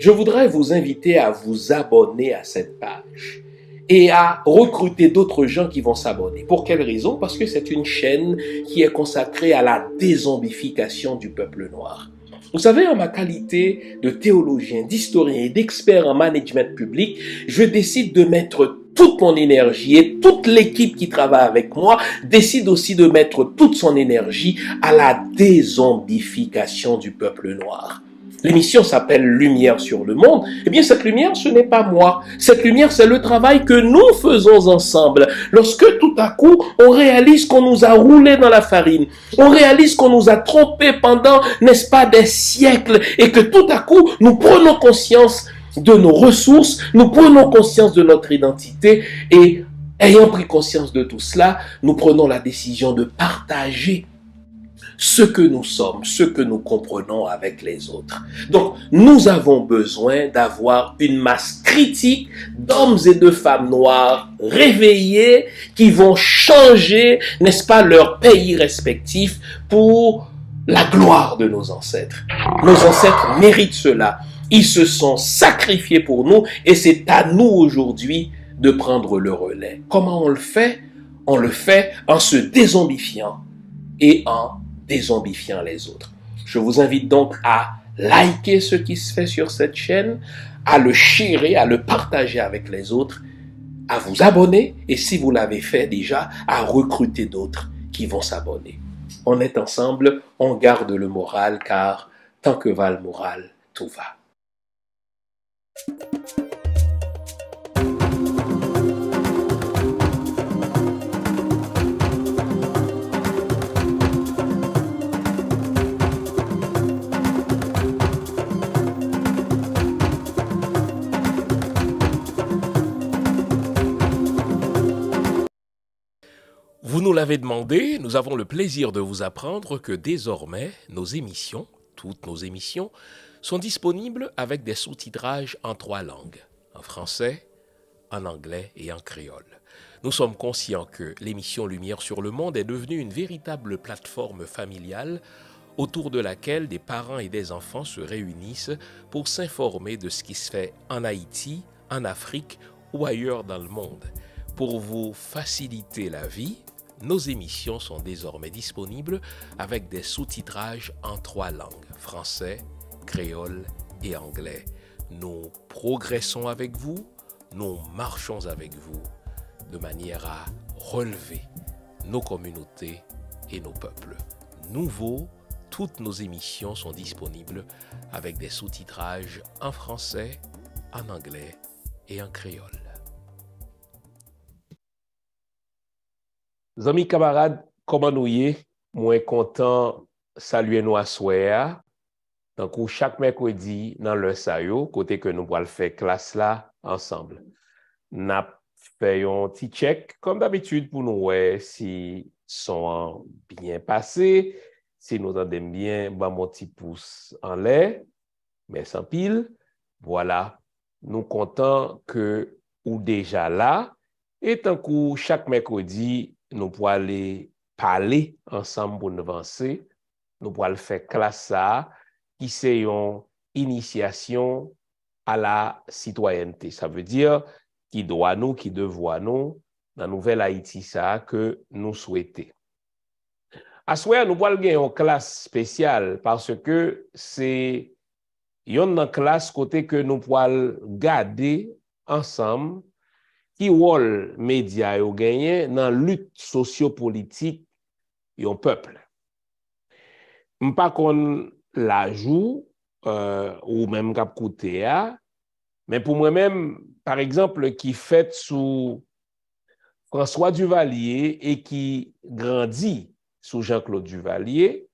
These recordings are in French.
je voudrais vous inviter à vous abonner à cette page et à recruter d'autres gens qui vont s'abonner. Pour quelle raison? Parce que c'est une chaîne qui est consacrée à la dézombification du peuple noir. Vous savez, en ma qualité de théologien, d'historien et d'expert en management public, je décide de mettre toute mon énergie et toute l'équipe qui travaille avec moi décide aussi de mettre toute son énergie à la dézombification du peuple noir. L'émission s'appelle Lumière sur le monde. Eh bien, cette lumière, ce n'est pas moi. Cette lumière, c'est le travail que nous faisons ensemble. Lorsque tout à coup, on réalise qu'on nous a roulé dans la farine, on réalise qu'on nous a trompés pendant, n'est-ce pas, des siècles, et que tout à coup, nous prenons conscience de nos ressources, nous prenons conscience de notre identité, et ayant pris conscience de tout cela, nous prenons la décision de partager ce que nous sommes, ce que nous comprenons avec les autres. Donc, nous avons besoin d'avoir une masse critique d'hommes et de femmes noirs réveillés qui vont changer, n'est-ce pas, leur pays respectif pour la gloire de nos ancêtres. Nos ancêtres méritent cela. Ils se sont sacrifiés pour nous et c'est à nous aujourd'hui de prendre le relais. Comment on le fait? On le fait en se dézombifiant et en dézombifiant les autres. Je vous invite donc à liker ce qui se fait sur cette chaîne, à le sharer, à le partager avec les autres, à vous abonner et si vous l'avez fait déjà, à recruter d'autres qui vont s'abonner. On est ensemble, on garde le moral car tant que va le moral, tout va. Vous nous l'avez demandé, nous avons le plaisir de vous apprendre que désormais, nos émissions, toutes nos émissions, sont disponibles avec des sous-titrages en 3 langues, en français, en anglais et en créole. Nous sommes conscients que l'émission Lumière sur le monde est devenue une véritable plateforme familiale autour de laquelle des parents et des enfants se réunissent pour s'informer de ce qui se fait en Haïti, en Afrique ou ailleurs dans le monde. Pour vous faciliter la vie, nos émissions sont désormais disponibles avec des sous-titrages en 3 langues, français, créole et anglais. Nous progressons avec vous, nous marchons avec vous de manière à relever nos communautés et nos peuples. Nouveau, toutes nos émissions sont disponibles avec des sous-titrages en français, en anglais et en créole. Amis camarades, comment nous y est? Moi content saluer nous à soir. Donc chaque mercredi dans le sayo côté que nous allons faire classe là ensemble. N'a fait un petit check comme d'habitude pour nous voir si sont bien passés, si nous entendons bien mon petit pouce en l'air, mais sans pile. Voilà, nous contents que ou déjà là et tant que chaque mercredi nous pourrons aller parler ensemble pour nous avancer. Nous pourrons faire classe ça, qui c'est une initiation à la citoyenneté. Ça veut dire qui doit nous, qui devoir nous, dans la nouvelle Haïti ça que nous souhaitons. À ce moment, nous pourrons gagner une classe spéciale parce que c'est une classe côté que nous pourrons garder ensemble qui rôle média yo gagné dans lutte sociopolitique yon peuple. M'pa kon la jou ou même k'ap koute ya, mais pour moi-même par exemple qui fait sous François Duvalier et qui grandit sous Jean-Claude Duvalier,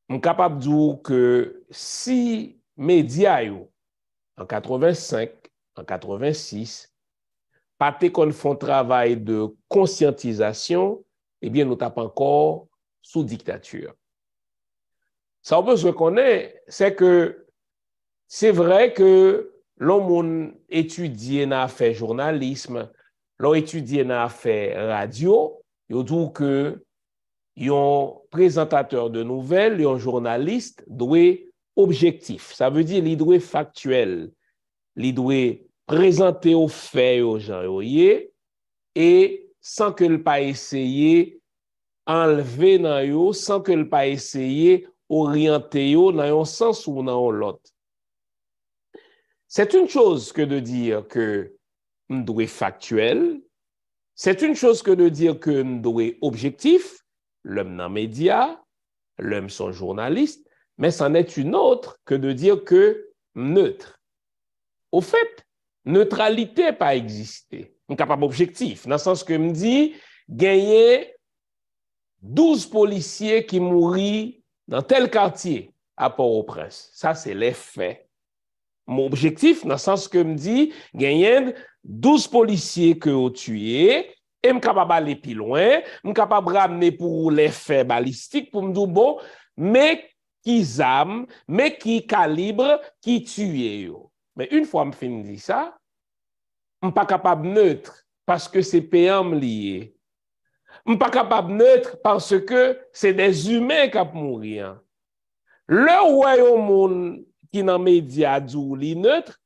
m'capable dire que si média yo en 85, en 86 pas qu'on font travail de conscientisation, eh bien, nous tapons encore sous dictature. Ça, on peut se connaître, c'est que c'est vrai que l'on étudie n'a fait journalisme, l'on étudie n'a fait radio, il dit que un présentateur de nouvelles, un journaliste doit objectif. Ça veut dire il doit factuel. Il doit présenter aux faits aux gens et sans que le pas essayer enlever dans yo, sans que le pas essayer orienter yo dans un sens ou dans l'autre. C'est une chose que de dire que nous doit factuel. C'est une chose que de dire que nous doit objectif. L'homme dans média, l'homme son journaliste, mais c'en est une autre que de dire que neutre. Au fait, neutralité pas existé. On est capable objectif, dans le sens que me dit, gagner 12 policiers qui mourent dans tel quartier à Port-au-Prince. Ça, c'est les faits. Mon objectif, dans le sens que me dit, gagner 12 policiers que ont tué, et me capable aller plus loin, me capable ramener pour les faits balistiques pour me dire bon, mais qui arme, mais qui calibre, qui tue. Mais une fois me fin dit ça, je ne suis pas capable neutre parce que c'est payant lié. Je ne suis pas capable neutre parce que c'est des humains qui ont mourir. Le royaume qui dans les médias dit neutre,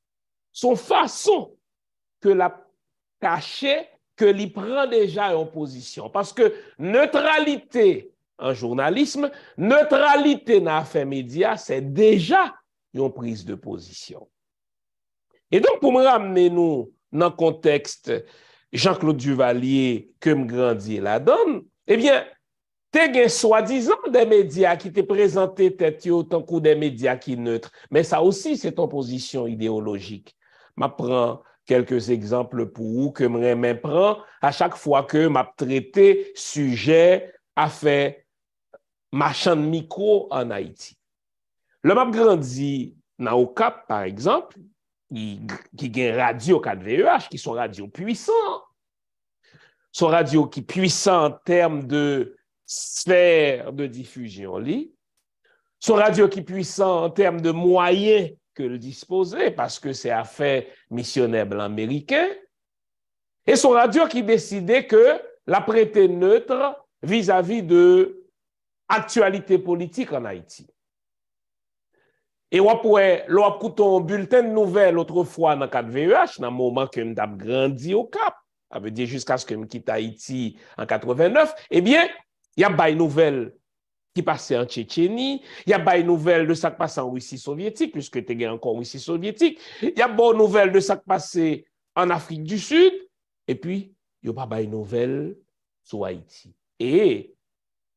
son façon que la cacher que l'y prend déjà en position. Parce que neutralité en journalisme, neutralité dans l'affaire média, c'est déjà une prise de position. Et donc, pour me ramener nous dans le contexte Jean-Claude Duvalier que me grandit la donne, eh bien, t'es soi-disant des médias qui te présenté tête autant que des médias qui neutres, mais ça aussi, c'est ton position idéologique. M'apprends quelques exemples pour vous que je prends à chaque fois que m'a traité sujet à faire marchand de micro en Haïti. Le m'a grandi dans au Cap, par exemple, qui a radio 4VEH, qui sont radios puissants. Sont radios qui puissants en termes de sphère de diffusion. Sont radios qui puissants en termes de moyens que le disposait, parce que c'est affaire missionnaire blanc américain, et son radio qui décidait que la prêter neutre vis-à-vis de actualité politique en Haïti. Et on pourrait, l'on écouté un bulletin de nouvelles autrefois dans 4VEH, dans le moment que nous avons grandi au Cap, ça veut dire jusqu'à ce que nous quitte Haïti en 89, eh bien, il y a des nouvelles qui passait en Tchétchénie, il y a des nouvelles de ça qui passait en Russie soviétique, puisque tu as encore Russie soviétique, il y a des nouvelles de ça qui passait en Afrique du Sud, et puis, il n'y a pas de nouvelles sur Haïti. Et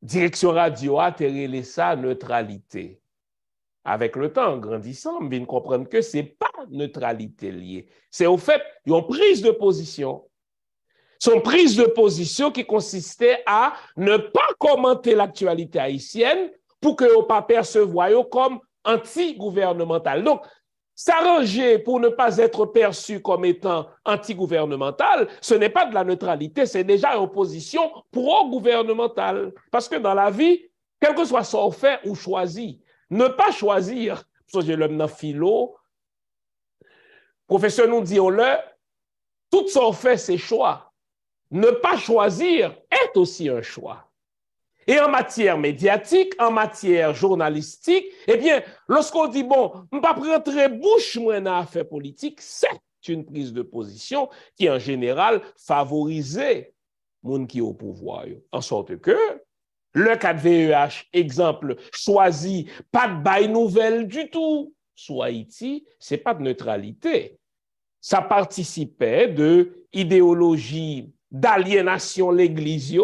direction radio a terrelé ça neutralité. Avec le temps, en grandissant, on vient comprendre que ce n'est pas neutralité liée. C'est au fait, une prise de position. Son prise de position qui consistait à ne pas commenter l'actualité haïtienne pour que ne pas percevoir comme anti-gouvernemental. Donc, s'arranger pour ne pas être perçu comme étant anti-gouvernemental, ce n'est pas de la neutralité, c'est déjà une position pro-gouvernementale. Parce que dans la vie, quel que soit son fait ou choisi, ne pas choisir, parce que j'ai l'homme dans philo, professeur nous dit, tout son fait, c'est choix. Ne pas choisir est aussi un choix. Et en matière médiatique, en matière journalistique, eh bien, lorsqu'on dit, bon, on ne va pas rentrer bouche moins dans l'affaire politique, c'est une prise de position qui, en général, favorisait les gens qui sont au pouvoir. En sorte que, le 4VEH, exemple, choisi pas de bail nouvelle du tout sur Haïti, ce n'est pas de neutralité. Ça participait de idéologie d'aliénation l'église,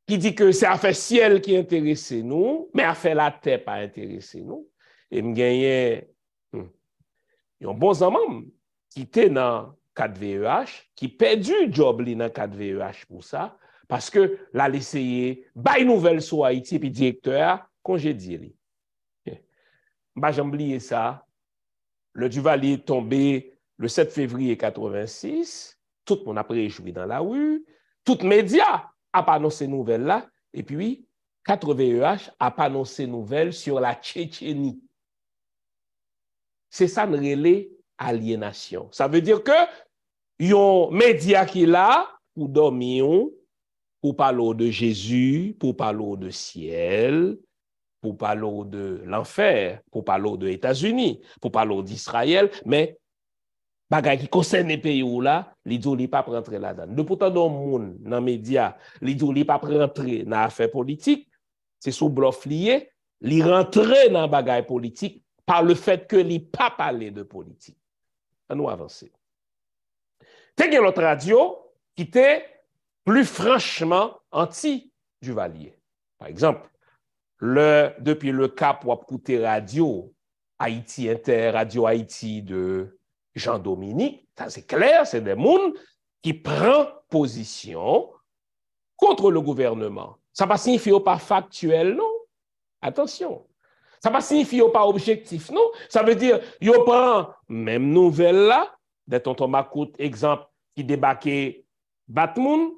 qui dit que c'est affaire ciel qui intéresse nous, mais affaire la terre pas intéresse nous. Et me gagné un bon zaman qui était dans 4VEH, qui perdu job li dans 4VEH pour ça, parce que là, l'essayer, bail nouvelle sur Haïti, puis directeur, congédié li. Bah, j'ai oublié ça. Le Duvalier est tombé le 7 février 86. Tout le monde a préjoui dans la rue. Tout média a pas annoncé nouvelle là. Et puis, 4VEH a pas annoncé nouvelle sur la Tchétchénie. C'est ça, une relais aliénation. Ça veut dire que yon média qui est là pour dormir, pour parler de Jésus, pour parler de ciel, pour parler de l'enfer, pour parler des États-Unis, pour parler d'Israël, mais bagay qui concerne les pays où là, les gens ne pas rentrer là-dedans. De pourtant, dans le monde, dans les médias, les gens ne pas rentrer dans l'affaire politique, c'est sous bluff lié, les rentrer dans le bagay politique par le fait que les pas parler de politique. On nous avancer. T'as une autre radio qui était plus franchement anti-Duvalier. Par exemple, depuis le Cap, on a écouté radio Haïti Inter, Radio Haïti de Jean-Dominique, ça c'est clair, c'est des gens qui prennent position contre le gouvernement. Ça ne va pas signifier pas factuel, non? Attention. Ça ne va pas signifier pas objectif, non? Ça veut dire, ils prennent même nouvelle là, de tonton Macoute, exemple, qui débarquait Batmoun.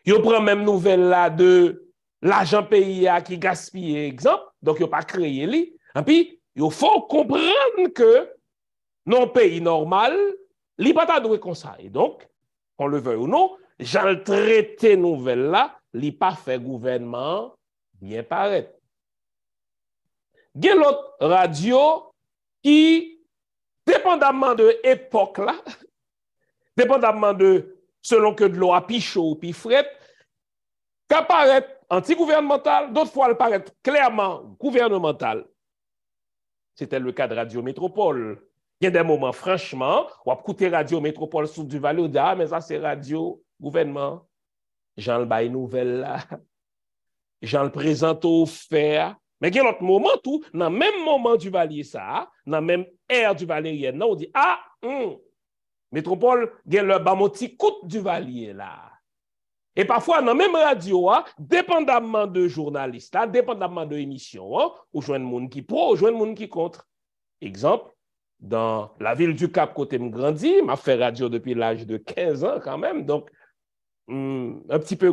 Ils prennent même nouvelle là de l'argent payé qui gaspille, exemple. Donc, ils n'ont pas créé lui. Et puis, il faut comprendre que dans un pays normal, il n'y a pas de comme ça. Et donc, on le veut ou non, j'ai le traité nouvelle là, il n'y a pas fait gouvernement bien paraître. Il y a l'autre radio qui, dépendamment de l'époque là, dépendamment de selon que de l'eau a chaud ou pi fret, qu'apparaît anti-gouvernemental, d'autres fois elle paraît clairement gouvernemental. C'était le cas de Radio Métropole. Il y a des moments, franchement, on a écouté Radio Métropole sous du Valais, on dit, ah, mais ça, c'est radio, gouvernement. Jean le bail nouvelle là. Jean le présente au fer. Mais il y a un autre moment, tout, dans le même moment du Valais, ça, dans le même ère du Valérien, on dit, ah, Métropole, il y a le bamoti coûte du Valais là. Et parfois, dans la même radio, dépendamment de journalistes, dépendamment de l'émission, ou joindre monde qui pro, ou joindre monde qui contre. Exemple, dans la ville du Cap, côté me grandi, m'a fait radio depuis l'âge de 15 ans quand même, donc un petit peu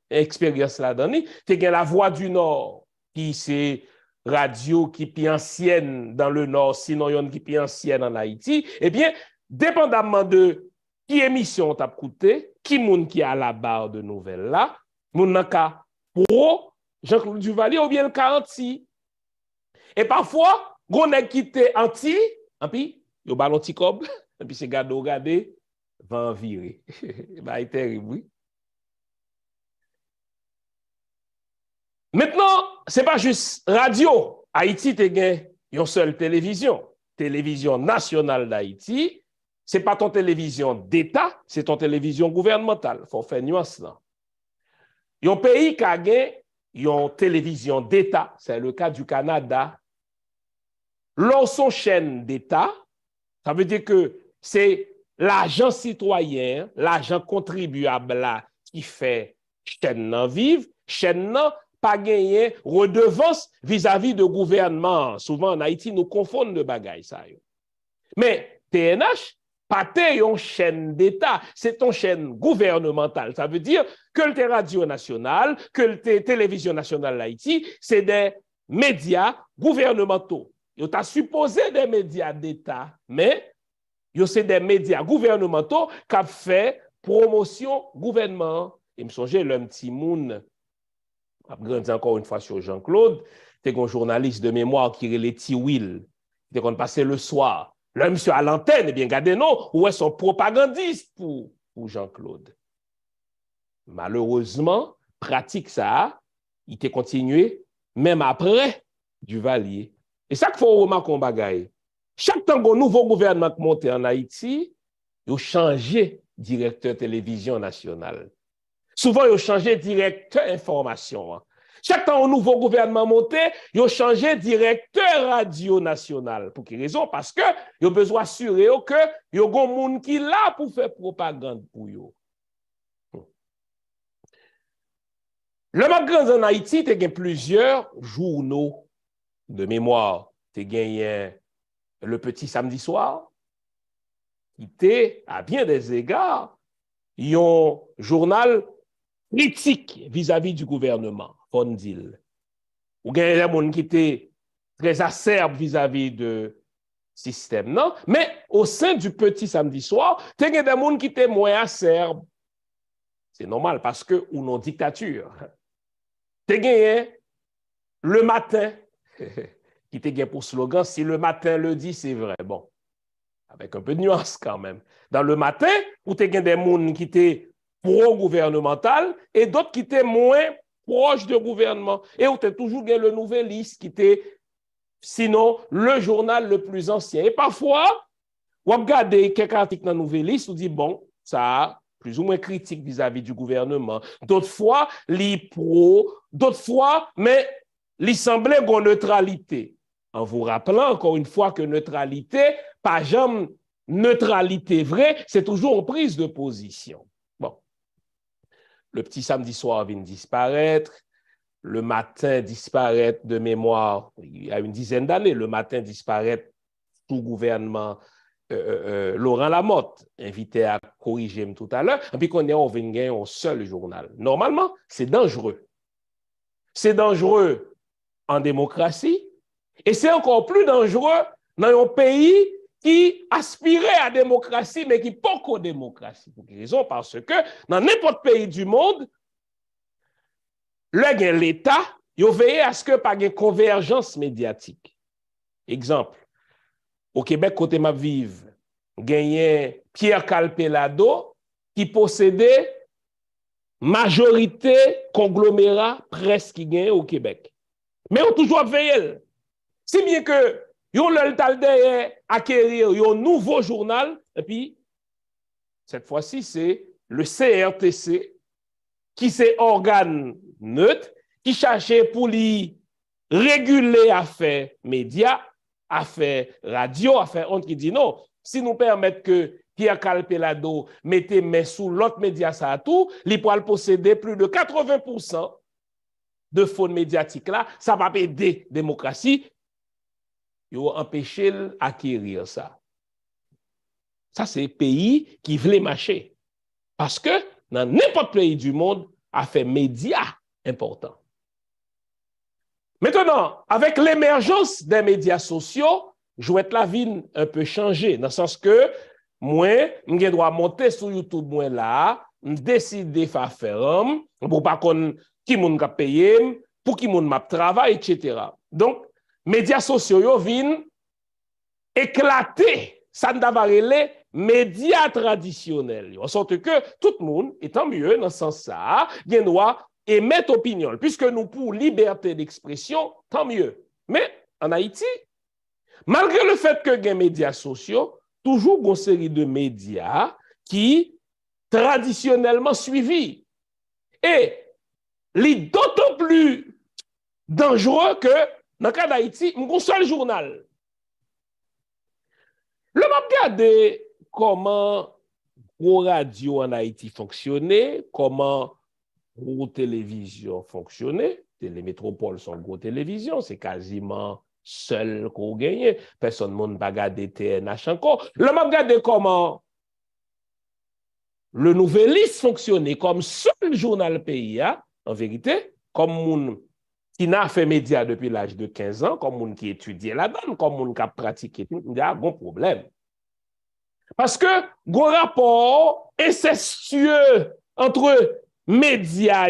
d'expérience là-dedans. Tu as la Voix du Nord, qui c'est radio qui est ancienne dans le Nord, sinon il y a une qui est ancienne en Haïti. Eh bien, dépendamment de qui émission t'a coûté, qui moun qui a la barre de nouvelles là, moun nan ka pro Jean-Claude Duvalier ou bien le cas anti. Et parfois, gon nèg qui te anti, et puis yo ballon ti cob, et puis c'est gado regarder va en virer. Bah c'est terrible, oui. Maintenant, c'est pas juste radio. Haïti te gen yon seule télévision nationale d'Haïti. Ce n'est pas ton télévision d'État, c'est ton télévision gouvernementale. Il faut faire nuance là. Il y a un pays qui a une télévision d'État, c'est le cas du Canada. Lorsqu'on chaîne d'État, ça veut dire que c'est l'argent citoyen, l'argent contribuable là, qui fait chaîne nan vive, chaîne nan pas gagner redevance vis-à-vis de gouvernement. Souvent en Haïti, nous confondons de bagaille ça. Mais TNH, pas une chaîne d'État, c'est une chaîne gouvernementale. Ça veut dire que le radio national, que le télévision nationale d'Haïti, c'est des médias gouvernementaux. Ils ont supposé des médias d'État, mais c'est des médias gouvernementaux qui ont fait promotion gouvernement. Et me songe le petit moun, grandi encore une fois sur Jean-Claude, c'était un journaliste de mémoire qui est les Will, qui était passé le soir. Là, monsieur à l'antenne, eh bien, regardez, non, où est son propagandiste pour Jean-Claude? Malheureusement, pratique ça, il était continué, même après Duvalier. Et ça qu'il faut remarquer en bagaille. Chaque temps qu'un nouveau gouvernement monte en Haïti, il a changé directeur télévision nationale. Souvent, il a changé directeur information. Chaque temps, un nouveau gouvernement monté, il a changé directeur radio national. Pour quelle raison? Parce que il a besoin d'assurer que il y a des gens qui sont là pour faire propagande pour eux. Le magasin en Haïti, il y a plusieurs journaux de mémoire. Il y a le Petit Samedi Soir, qui était, à bien des égards, un journal critique vis-à-vis du gouvernement, Fondil. Ou il y a des gens qui étaient très acerbes vis-à-vis du système, non? Mais au sein du Petit Samedi Soir, il y a des gens qui étaient moins acerbes. C'est normal parce que ou non dictature. Il y a le matin, qui te gagne pour slogan, si le matin le dit, c'est vrai. Bon, avec un peu de nuance quand même. Dans le matin, où tu as des gens qui étaient pro-gouvernemental et d'autres qui étaient moins proches du gouvernement. Et où tu as toujours le Nouvelliste qui était, sinon, le journal le plus ancien. Et parfois, on regarde quelques articles dans le Nouvelliste, on dit, bon, ça a plus ou moins critique vis-à-vis du gouvernement. D'autres fois, les pro, d'autres fois, mais il semblait qu'on neutralité. En vous rappelant encore une fois que neutralité, pas jamais neutralité vraie, c'est toujours une prise de position. Bon. Le petit samedi soir vient disparaître. Le matin disparaître de mémoire, il y a une dizaine d'années, le matin disparaître sous gouvernement Laurent Lamotte, invité à corriger tout à l'heure, et puis qu'on est revenu au seul journal. Normalement, c'est dangereux. C'est dangereux en démocratie, et c'est encore plus dangereux dans un pays qui aspirait à la démocratie, mais qui n'est pas qu'aux démocratie. Pour quelle raison? Parce que dans n'importe quel pays du monde, l'État, il veille à ce que pas de convergence médiatique. Exemple, au Québec, côté ma vive, gagné Pierre Calpelado qui possédait majorité conglomérat presse qui gagne au Québec. Mais on toujours veillé. Si bien que yon le talde acquérir un nouveau journal, et puis cette fois-ci, c'est le CRTC qui c'est organe neutre qui cherchait pour lui réguler affaires médias, affaires radio, affaires honte qui dit non, si nous permettons que Pierre Calpelado mette main sous l'autre média ça a tout, il pourra posséder plus de 80% de fonds médiatiques là, ça va aider la démocratie, il va empêcher d'acquérir ça. Ça c'est pays qui veut marcher. Parce que dans n'importe quel pays du monde, a fait médias importants. Maintenant, avec l'émergence des médias sociaux, je vais la vie un peu changer, dans le sens que moi, je dois monter sur YouTube moi là, décider de faire pour pas qu'on qui moun ka payer, pour qui moun m'a travail, etc. Donc, médias sociaux viennent éclater, ça ne va les médias traditionnels. En sorte que tout le monde, et tant mieux dans ce sens-là, il doit émettre opinion. Puisque nous, pour liberté d'expression, tant mieux. Mais en Haïti, malgré le fait que les médias sociaux, toujours une série de médias qui traditionnellement suivis. Et les d'autant plus dangereux que dans le cas d'Haïti, un seul journal. Le m'a regardé comment la radio en Haïti fonctionnait, comment la télévision fonctionnait. Les métropoles sont gros télévision, c'est quasiment seul qu'on gagne. Personne ne va regarder TNH encore. Le m'a regardé comment le Nouvelliste fonctionnait comme seul journal pays, hein, en vérité, comme moun qui n'a fait média depuis l'âge de 15 ans, comme moun qui étudie là-dedans, comme moun qui a pratiqué, il y a un bon problème. Parce que, gros rapport incestueux entre médias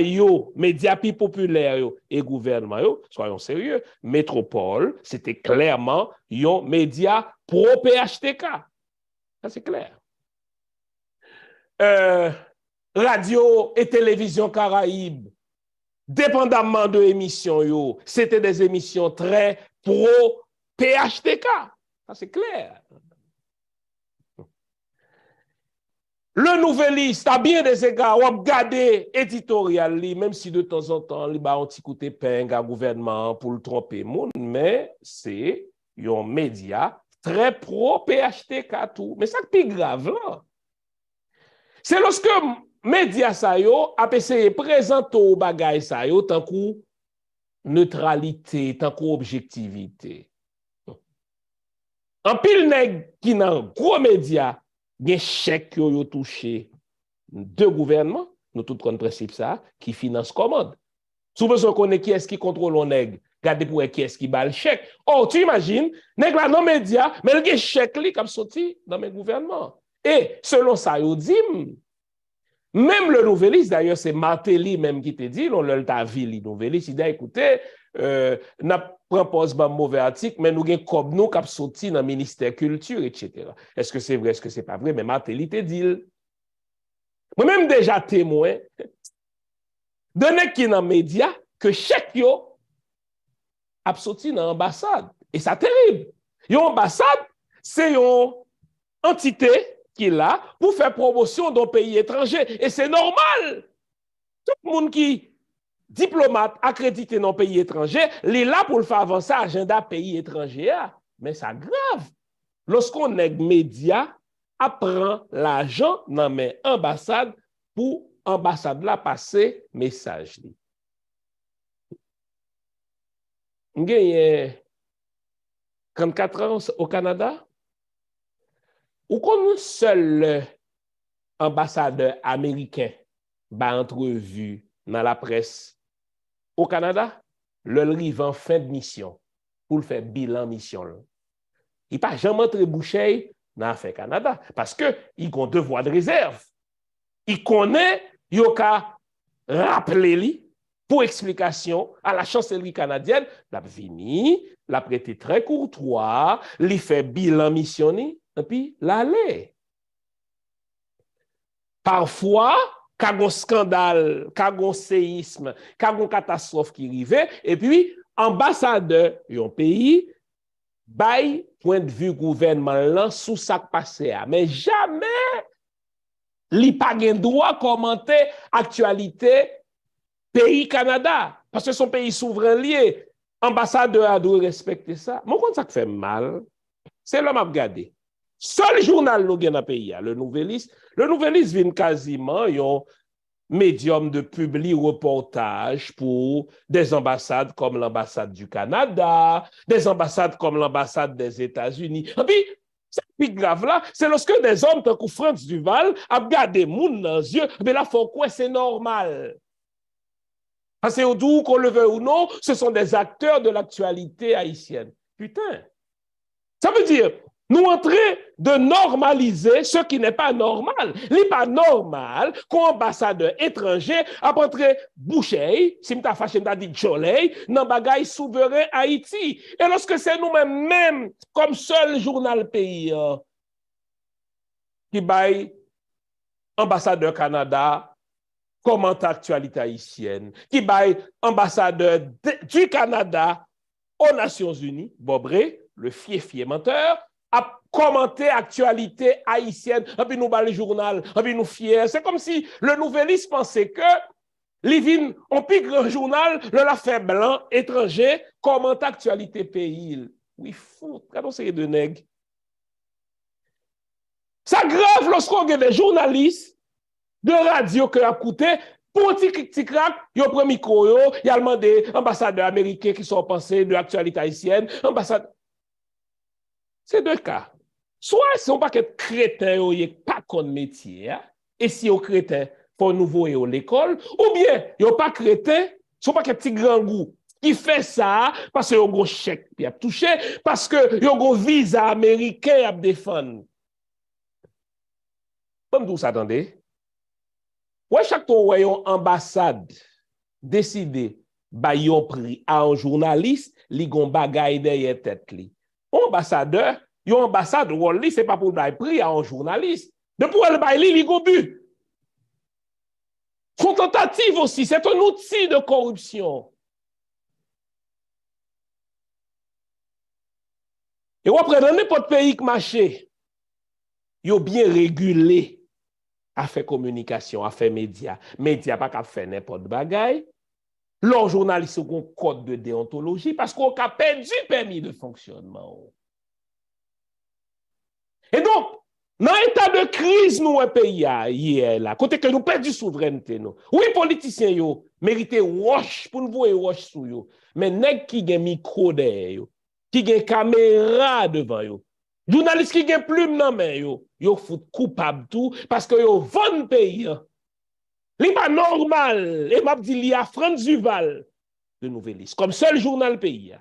plus populaires et gouvernement, soyons sérieux, Métropole, c'était clairement un média pro-PHTK. Ça, c'est clair. Radio et télévision Caraïbes, dépendamment de émissions, c'était des émissions très pro-PHTK. Ça, c'est clair. Le Nouvelliste, à bien des égards, on a gardé éditorial, même si de temps en temps, il a un petit côté ping à gouvernement pour le tromper monde, mais c'est un média très pro-PHTK tout. Mais ça qui est grave là, c'est lorsque média ça yo a essayé de présenter au bagay ça yo tant que neutralité, tant que objectivité. En pile nèg qui nan gros média gen chèque yo touché de gouvernement, nous tout connaissons principe ça qui finance commande. Si vous connaissez qui est-ce qui contrôle on nèg, regardez pour qui est-ce qui bat le chèque. Oh, tu imagines, nèg la non média, mais il gen chèque li comme sorti dans mes gouvernements. Et selon ça yo dit Même le nouvelliste, d'ailleurs, c'est Martelly même qui te dit, on l'a vu, le nouvelliste, il dit, écoutez, n'a pas un mauvais article, mais nous avons comme nous qui sorti dans le ministère culture, etc. Est-ce que c'est vrai, est-ce que c'est pas vrai? Mais Martelly te dit. Moi-même déjà témoin de nèg qui dans les médias que chaque yo a sorti dans l'ambassade. Et ça terrible. Une ambassade, c'est une entité qui est là pour faire promotion dans pays étranger. Et c'est normal. Tout le monde qui diplomate accrédité dans pays étranger, il est là pour le faire avancer agenda pays étranger. Mais ça grave. Lorsqu'on est média, apprend l'argent dans mes ambassades pour ambassade là passer message. J'ai 34 ans au Canada. Ou qu'on seul ambassadeur américain ba entrevue dans la presse au Canada, le rive en fin de mission pour le faire bilan mission. Il pas jamais très bouché dans l'affaire Canada parce que il a devoir de réserve. Il connaît, il a rappelé lui pour explication à la chancellerie canadienne, la vini, la prêté très courtois, il fait bilan missionné et puis l'aller. Parfois, quand un scandale, quand un séisme, quand une catastrophe qui arrive, et puis ambassadeur d'un pays bail point de vue gouvernement sous ça passé, mais jamais li pas gen droit commenter actualité pays Canada parce que son pays souverain lié, ambassadeur a doit respecter ça. Mon compte ça fait mal, c'est l'homme à regarder. Seul journal nous dans pays le Nouvelliste vient quasiment un médium de publi-reportage pour des ambassades comme l'ambassade du Canada, des ambassades comme l'ambassade des États-Unis. Et puis, ce qui est grave là, c'est lorsque des hommes comme France Duval regardent des gens dans les yeux, mais là, faut quoi, c'est normal. Parce que au doux qu'on le veut ou non, ce sont des acteurs de l'actualité haïtienne. Putain. Ça veut dire, nous entrer de normaliser ce qui n'est pas normal. Il n'est pas normal qu'un ambassadeur étranger a rentré bouché, si m'ta fâché m'ta dit Jolay, dans bagaille souverain Haïti. Et lorsque c'est nous-mêmes, même comme seul journal pays, qui baille ambassadeur Canada, commente l'actualité haïtienne, qui baille ambassadeur du Canada aux Nations Unies, Bobré, le fier menteur, a commenté l'actualité haïtienne, et puis nous bas le journal, et puis nous fiers. C'est comme si le nouvelliste pensait que Livin, on pique un journal, le la fait blanc, étranger, commente l'actualité pays. Oui, fou, quand on sait de nègres. Ça grave lorsqu'on a des journalistes de radio qui ont coûté, pour un petit crack, il y a un micro, il y a demandé ambassadeurs américains qui sont pensés de l'actualité haïtienne, ambassade. C'est deux cas. Soit si on pas que crétin ou pas comme métier, et si on crétin pour nouveau et l'école, ou bien il pas crétin, sont pas que petit grand goût qui fait ça parce que un gros chèque puis a touché parce que un gros visa américain à défendre. Comme vous attendez. Ouais, chaque fois une ambassade décide ba yon prix à un journaliste, li gon bagay derrière tête li. Ambassadeur, yon ambassade rôle li c'est pas pour bail prix à un journaliste. De pour le bail li gon but. Son tentative aussi, c'est un outil de corruption. Et après dans n'importe pays qui marche, yo bien régulé à faire communication, à faire média. Média pas qu'à faire n'importe bagay. Leurs journalistes ont un code de déontologie parce qu'on a perdu permis de fonctionnement. Et donc, dans l'état de crise, nous, un pays, hier, là, côté que nous perdons souveraineté, nous. Oui, politiciens, yo, méritent roche pour nous voir roche sous yo. Mais nèg qui gen micro derrière yo, qui gen caméra devant yo, journalistes qui gen plume dans main yo fout coupable tout parce que yo vend pays. Li pas normal, et m'a dit li a France Duval de Nouvelliste comme seul journal pays.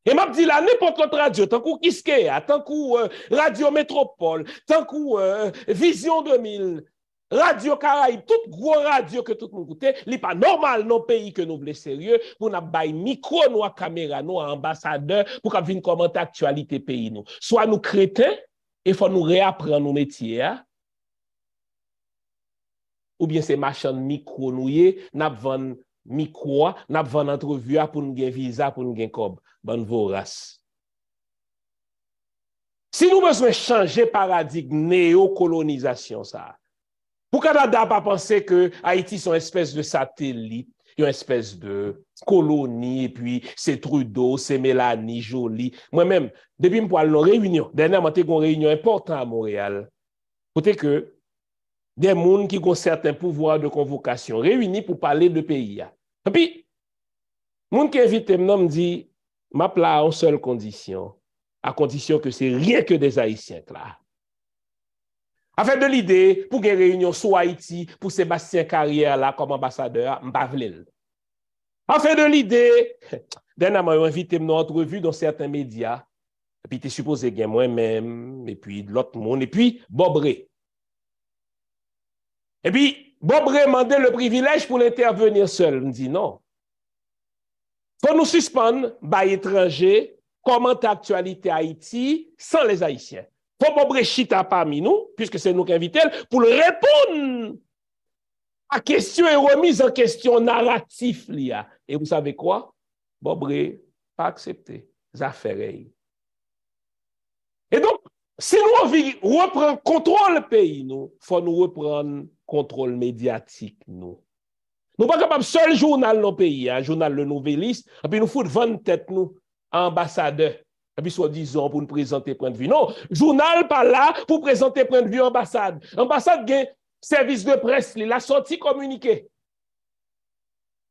Et m'a dit là n'importe l'autre radio, tant qu'on Kiskeya, tant qu'on Radio Métropole, tant qu'on Vision 2000, Radio Caraïbe, tout gros radio que tout le monde écoute, n'est pas normal dans le pays que nous voulons sérieux pour nous bailler micro, nous caméra, nous ambassadeur pour qu'on vienne commenter l'actualité pays nous. Soit nous crétins, il faut nous réapprendre nos métiers, hein? Ou bien c'est machin micro nous n'a vend micro, n'a vend entrevue pour nous gagner visa pour nous gagner cob, bonne vorace. Si nous besoin changer paradigme néocolonisation ça. Pour Canada pas penser que Haïti sont une espèce de satellite, une espèce de colonie, et puis c'est Trudeau, c'est Mélanie Joly. Moi-même, depuis que je suis en réunion, dernièrement, j'ai une réunion importante à Montréal. Peut-être que des gens qui ont certains pouvoirs de convocation réunis pour parler de pays. Et puis, les gens qui invitent me dit, ma plat en seule condition, à condition que c'est rien que des Haïtiens là. Afin de l'idée, pour une réunion sur Haïti, pour Sébastien Carrière là comme ambassadeur, m'bavlel. Afin de l'idée, dernièrement, ils ont invité une entrevue dans certains médias, et puis tu es supposé gagner moi-même, et puis l'autre monde, et puis Bobré. Et puis, Bobré demandait le privilège pour l'intervenir seul. Il me dit non. Il faut nous suspendre, par étrangers, commenter l'actualité Haïti sans les Haïtiens. Il faut Bobré chita parmi nous, puisque c'est nous qui invitons, pour le répondre à question et remise en question narratif. Et vous savez quoi? Bobré pas accepté. Affaires. Et donc, si nous reprendre contrôle du pays, il faut nous reprendre contrôle médiatique. Nous ne sommes pas capables de seul journal dans le pays, un journal Le Nouvelliste, et puis nous foutons 20 têtes nous, ambassadeurs, et puis soit disant pour nous présenter point de vue. Non, journal pas là pour présenter point de vue ambassade. Ambassade a service de presse, la sortie communiquée.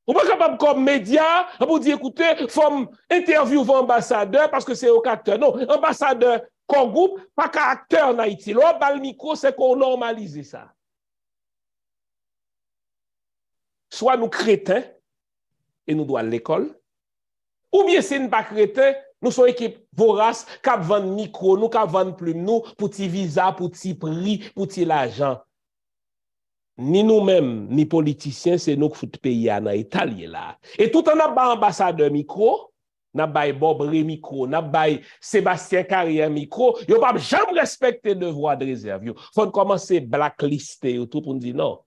Vous n'êtes pas capable comme média pour dire écoutez, il faut interviewer ambassadeur parce que c'est au acteur. Non, ambassadeur comme groupe, pas qu'acteur en Haïti. Là, bal micro, c'est qu'on normalise ça. Soit nous crétins et nous doit l'école, ou bien si nous pas crétins, nous sommes équipe vorace, qui vendent micro, nous qui vendent plume, nous, pour petit visa, pour petit prix, pour petit l'argent. Ni nous-mêmes, ni politiciens, c'est nous qui foutons pays en Italie là. Et tout en a ambassadeur micro, n'a pas Bobré micro, n'a pas Sébastien Carrière micro, yo pas jamais respecter devoir de réserve. Faut commencer blacklister tout pour dire non.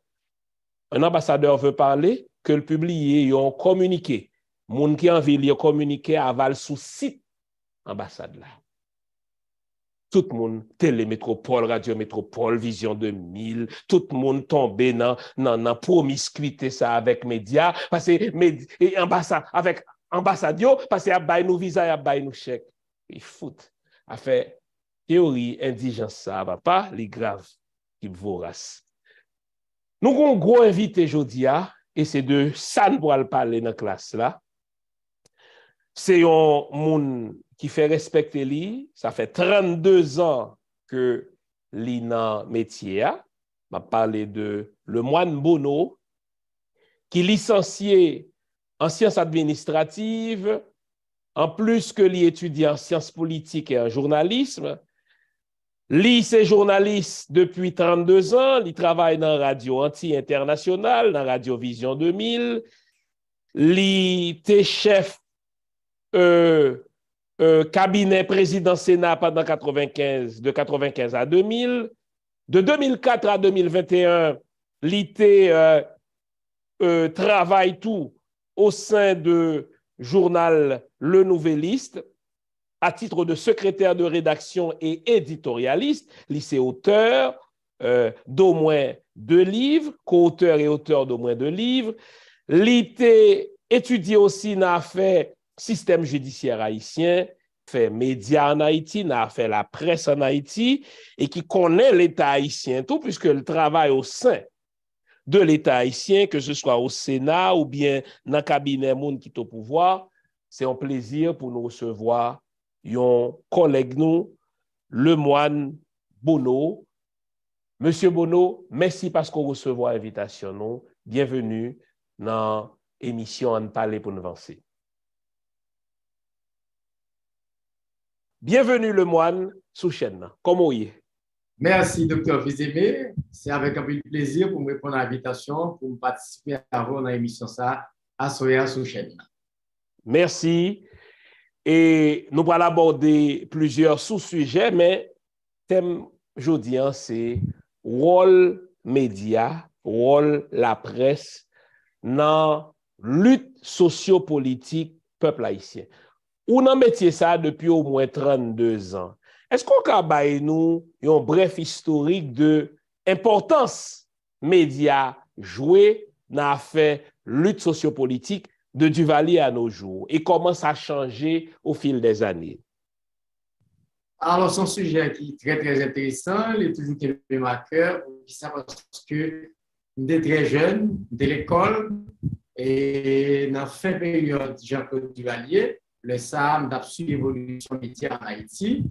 Un ambassadeur veut parler, que le publier un communiqué. Moun qui envie de communiquer aval sous site ambassade là. Tout le monde, Télémétropole, Radio Métropole, Vision 2000, tout le monde tombé dans promiscuité ça avec médias, parce que ambassade, avec ambassadio, parce qu'il y a bail nous visa, il y a bail nous chèque. Il fout. A fait théorie indigence ça va pas, les graves qui vorace. Nous avons un gros invité aujourd'hui, et c'est de ça nous allons parler dans la classe là. C'est un monde qui fait respecter lui. Ça fait 32 ans que lui dans le métier. On va parler de le moine Bono, qui est licencié en sciences administratives, en plus que lui étudie en sciences politiques et en journalisme. Lui, c'est journaliste depuis 32 ans. Il travaille dans Radio Anti-International, dans Radio Vision 2000. Lui, était chef cabinet président Sénat pendant 95, de 95 à 2000. De 2004 à 2021, l'IT travaille tout au sein de journal Le Nouvelliste à titre de secrétaire de rédaction et éditorialiste. Lycée auteur d'au moins 2 livres, co-auteur et auteur d'au moins 2 livres. L'IT étudie aussi dans l'affaire système judiciaire haïtien, fait médias en Haïti, n'a fait la presse en Haïti et qui connaît l'État haïtien tout, puisque le travail au sein de l'État haïtien, que ce soit au Sénat ou bien dans le cabinet monde qui est au pouvoir, c'est un plaisir pour nous recevoir un collègue nous, le moine Bono. Monsieur Bono, merci parce qu'on recevra l'invitation nous. Bienvenue dans l'émission En parler pour nous avancer. Bienvenue le moine sous chaîne. Comment est? Merci, docteur Fizeme. C'est avec un peu de plaisir pour me répondre à l'invitation, pour me participer à vous dans l'émission ça, à Soya sous chaîne. Merci. Et nous allons aborder plusieurs sous-sujets, mais thème aujourd'hui, c'est rôle média, rôle la presse dans lutte sociopolitique peuple haïtien. Ou dans métier ça depuis au moins 32 ans. Est-ce qu'on peut nous un bref historique de importance média jouée dans l'affaire lutte sociopolitique de Duvalier à nos jours et comment ça a changé au fil des années? Alors, c'est un sujet qui est très, très intéressant. Il est toujours qui m'a cœur. Ça parce que j'étais très jeune, de l'école, et dans la fin période Jean-Claude Duvalier, le SAM a suivi l'évolution média en Haïti.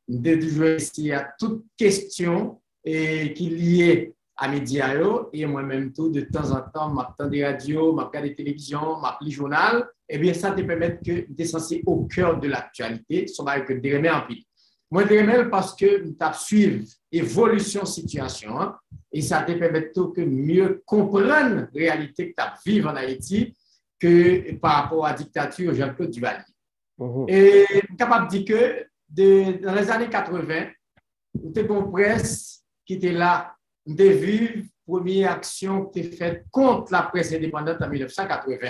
J'ai toujours essayé à toute question qui est liée à médias et moi-même tout de temps en temps, je des radios, je regarde des télévisions, je lis journal. Eh bien, ça te permet que tu es censé au cœur de l'actualité, ça va que tu remets en pile. Moi, je remets parce que tu as suivi l'évolution de la situation et ça te permet de mieux comprendre la réalité que tu as vivre en Haïti que par rapport à la dictature Jean-Claude Duvalier. Et je suis capable de dire que dans les années 80, nous avons une presse qui était là, nous avons vu la première action qui était faite contre la presse indépendante en 1980.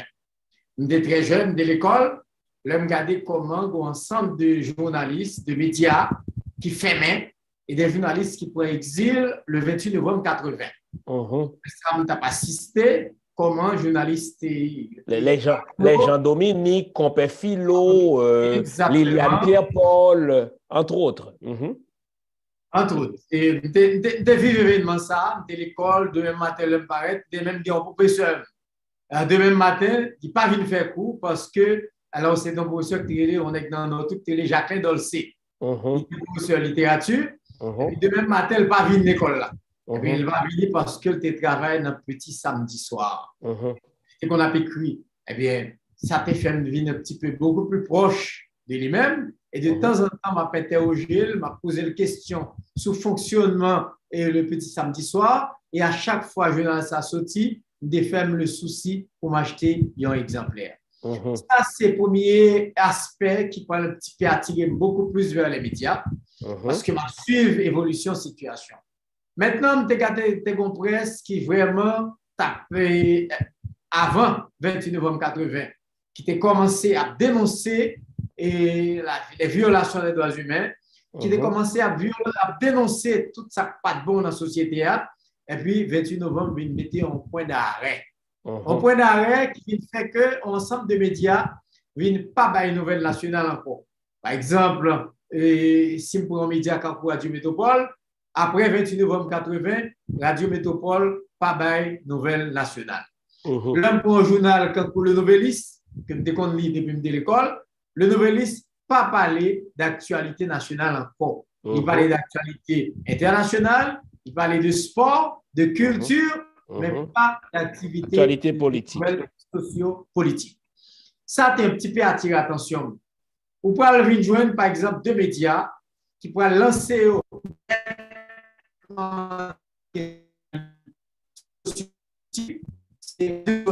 Nous étions très jeunes de l'école, nous avons regardé comment un ensemble de journalistes, de médias qui fermaient et des journalistes qui pourraient exil le 28 novembre 80. Ça nous a assisté comment journalistes. Les gens Dominique, Compé Philo, Liliane Pierre-Paul, entre autres. Entre autres. Et de vivre événement ça, de l'école, demain matin, le paraître, de même dire au professeur, demain matin, il n'est pas venu faire cours parce que, alors c'est un professeur qui on est dans notre télé Jacqueline Dolcé. Il est professeur de littérature, et demain matin, il n'est pas venu à l'école là. Et puis, il va venir parce que tu travailles un petit samedi soir. Et qu'on a écrit, eh bien, ça te fait venir un petit peu beaucoup plus proche de lui-même. Et de temps en temps, m'a interrogé, m'a posé une question sur le fonctionnement et le petit samedi soir. Et à chaque fois, je dans sa sortie, je fais le souci pour m'acheter un exemplaire. Ça, c'est le premier aspect qui peut un petit peu attirer beaucoup plus vers les médias parce que m'a suivi l'évolution de la situation. Maintenant, tu as une presse qui vraiment tapé avant 28 novembre 80, qui a commencé à dénoncer les violations des droits humains, qui a commencé à dénoncer tout ça pas de bon dans la société. Et puis, 28 novembre, il mettait un point d'arrêt. Un point d'arrêt qui fait que l'ensemble des médias ne viennent pas par une nouvelle nationale encore. Par exemple, si on prend un média comme Radio Métropole, après 28 novembre 80, Radio Métropole, pas bail nouvelle nationale. L'homme pour un journal comme pour le Nouvelliste, que je lis depuis l'école, le Nouvelliste pas parler d'actualité nationale encore. Il parlait d'actualité internationale, il parlait de sport, de culture, mais pas d'activité politique. Socio-politique. Ça, c'est un petit peu attiré l'attention. Vous pouvez rejoindre, par exemple, deux médias qui pourraient lancer c'est deux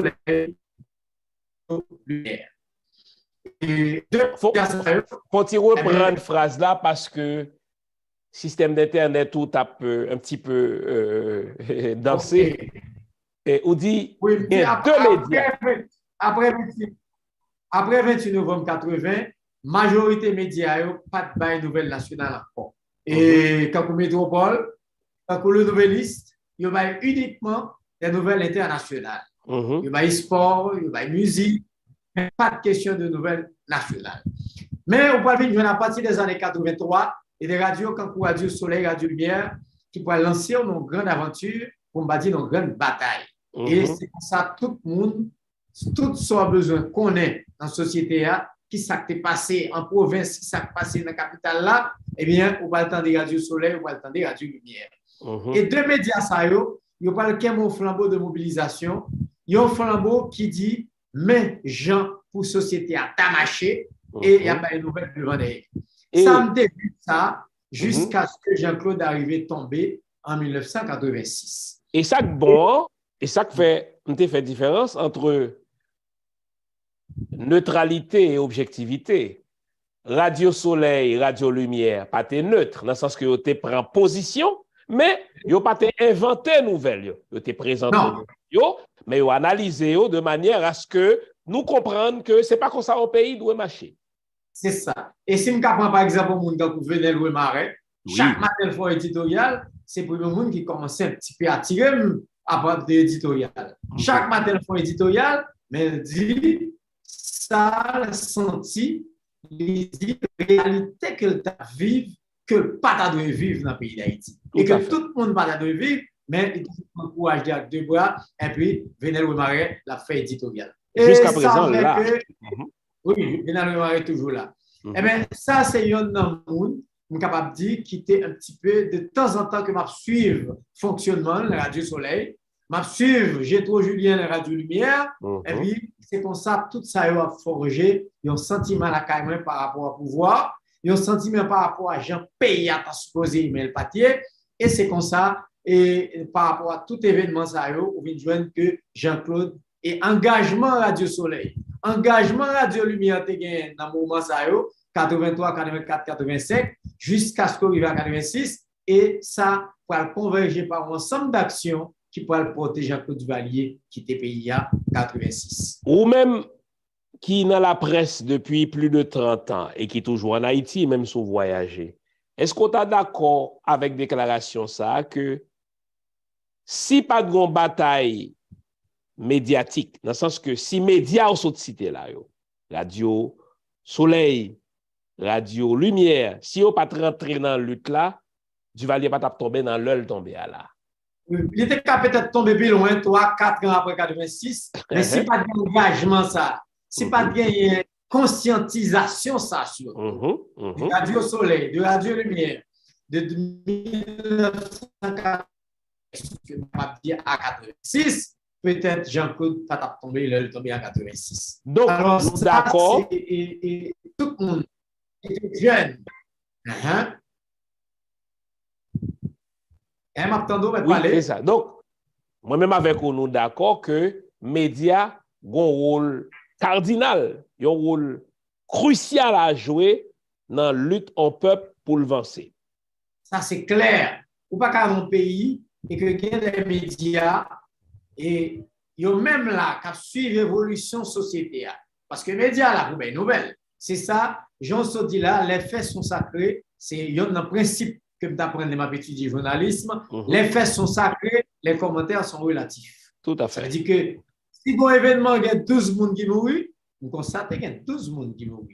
lumière. Faut-il reprendre une phrase là parce que système d'Internet tout a un petit peu dansé. Et on dit oui, il y a deux médias. Après 28 novembre 80, majorité médias n'ont pas de bail nouvelle nationale encore. Et quand vous Métropole, quand vous le Nouvelliste, il y a uniquement des nouvelles internationales. Il y a sport, il y a musique, mais pas de question de nouvelles nationales. Mais on peut venir à partir des années 83 et des radios comme Radio Soleil, Radio Lumière, qui pourraient lancer une grande aventure, pour me dire une grande bataille. Et c'est pour ça tout le monde, tout ce qu'on a besoin qu'on ait dans la société, qui s'est passé en province, qui s'est passé dans la capitale là, eh bien, on va le temps des Radio Soleil, on va le temps des Radio Lumière. Et deux médias, ça, il y a un flambeau de mobilisation. Il y a un flambeau qui dit, mais gens pour société à tamacher et il y a pas une nouvelle devant d'ailleurs. Ça me débute ça. jusqu'à ce que Jean-Claude arrive tombé en 1986. Et ça bon, et ça fait différence entre neutralité et objectivité. Radio Soleil, Radio Lumière, pas t'es neutre, dans le sens que vous te prend position, mais vous pas inventé nouvelle. Vous te présenté, mais vous analysé de manière à ce que nous comprenions que ce n'est pas comme ça au pays doit marcher. C'est ça. Et si je prends par exemple le monde qui venait le Marais, chaque matin, le fond éditorial, c'est pour le monde qui commence un petit peu à tirer à partir de l'éditorial. Chaque matin, le fond éditorial, mais dit, ça senti, il dit, réalité que tu vivre, que pas de vivre dans le pays d'Haïti. Et que tout le monde pas de vivre, mais il faut encourager de deux bras, et puis, venez le Marais, la fait éditoriale. Jusqu'à présent, là. Oui, Venez le Marais est toujours là. Eh bien, ça, c'est un monde, je suis capable de dire, qui était un petit peu de temps en temps que je suis le fonctionnement de la Radio Soleil, je suis Gétro Julien, la Radio Lumière, et puis c'est comme ça, tout ça a forgé, il y a un sentiment à la carrément par rapport au pouvoir, il y a un sentiment par rapport à Jean Pays à supposé mais le papier, et c'est comme ça, et par rapport à tout événement, ça on vient de joindre que Jean-Claude et engagement Radio Soleil, engagement Radio Lumière, tu gagné dans le moment, ça 83, 84, 85, jusqu'à ce qu'on arrive à 86, et ça pour converger par un ensemble d'actions qui pourrait protéger Jean-Claude Duvalier qui était pays à 86. Ou même qui dans la presse depuis plus de 30 ans et qui est toujours en Haïti, même sans voyager. Est-ce qu'on est d'accord avec la déclaration ça que si pas de grande bataille médiatique, dans le sens que si médias sont cités là, Radio Soleil, Radio Lumière, si on pas rentrer dans la lutte là, Duvalier pas tomber dans l'œil tomber là. Il était peut-être tombé plus loin, 3, 4 ans après 86, mais si pas d'engagement ça, si pas de conscientisation ça surtout. De Radio Soleil, de Radio Lumière, de 1986 à 86, peut-être Jean-Claude pas tombé, il est tombé à 86. Donc, alors, d'accord. Et tout le monde était jeune. Oui, c'est ça. Donc, moi-même avec vous, nous d'accord que médias ont un rôle cardinal, un rôle crucial à jouer dans la lutte en peuple pour le vencer. Ça, c'est clair. Ou pas qu'à mon pays, et que il y a des médias, et il y a même là, qui suivent l'évolution société. Parce que les médias, là, pour une nouvelle, c'est ça, Jean dit là, les faits sont sacrés, c'est un principe que tu apprends de ma étude du journalisme, les faits sont sacrés, les commentaires sont relatifs. Tout à fait. Ça veut dire que si un événement, il y a 12 personnes qui mourent, vous constatez qu'il y a 12 personnes qui mourent.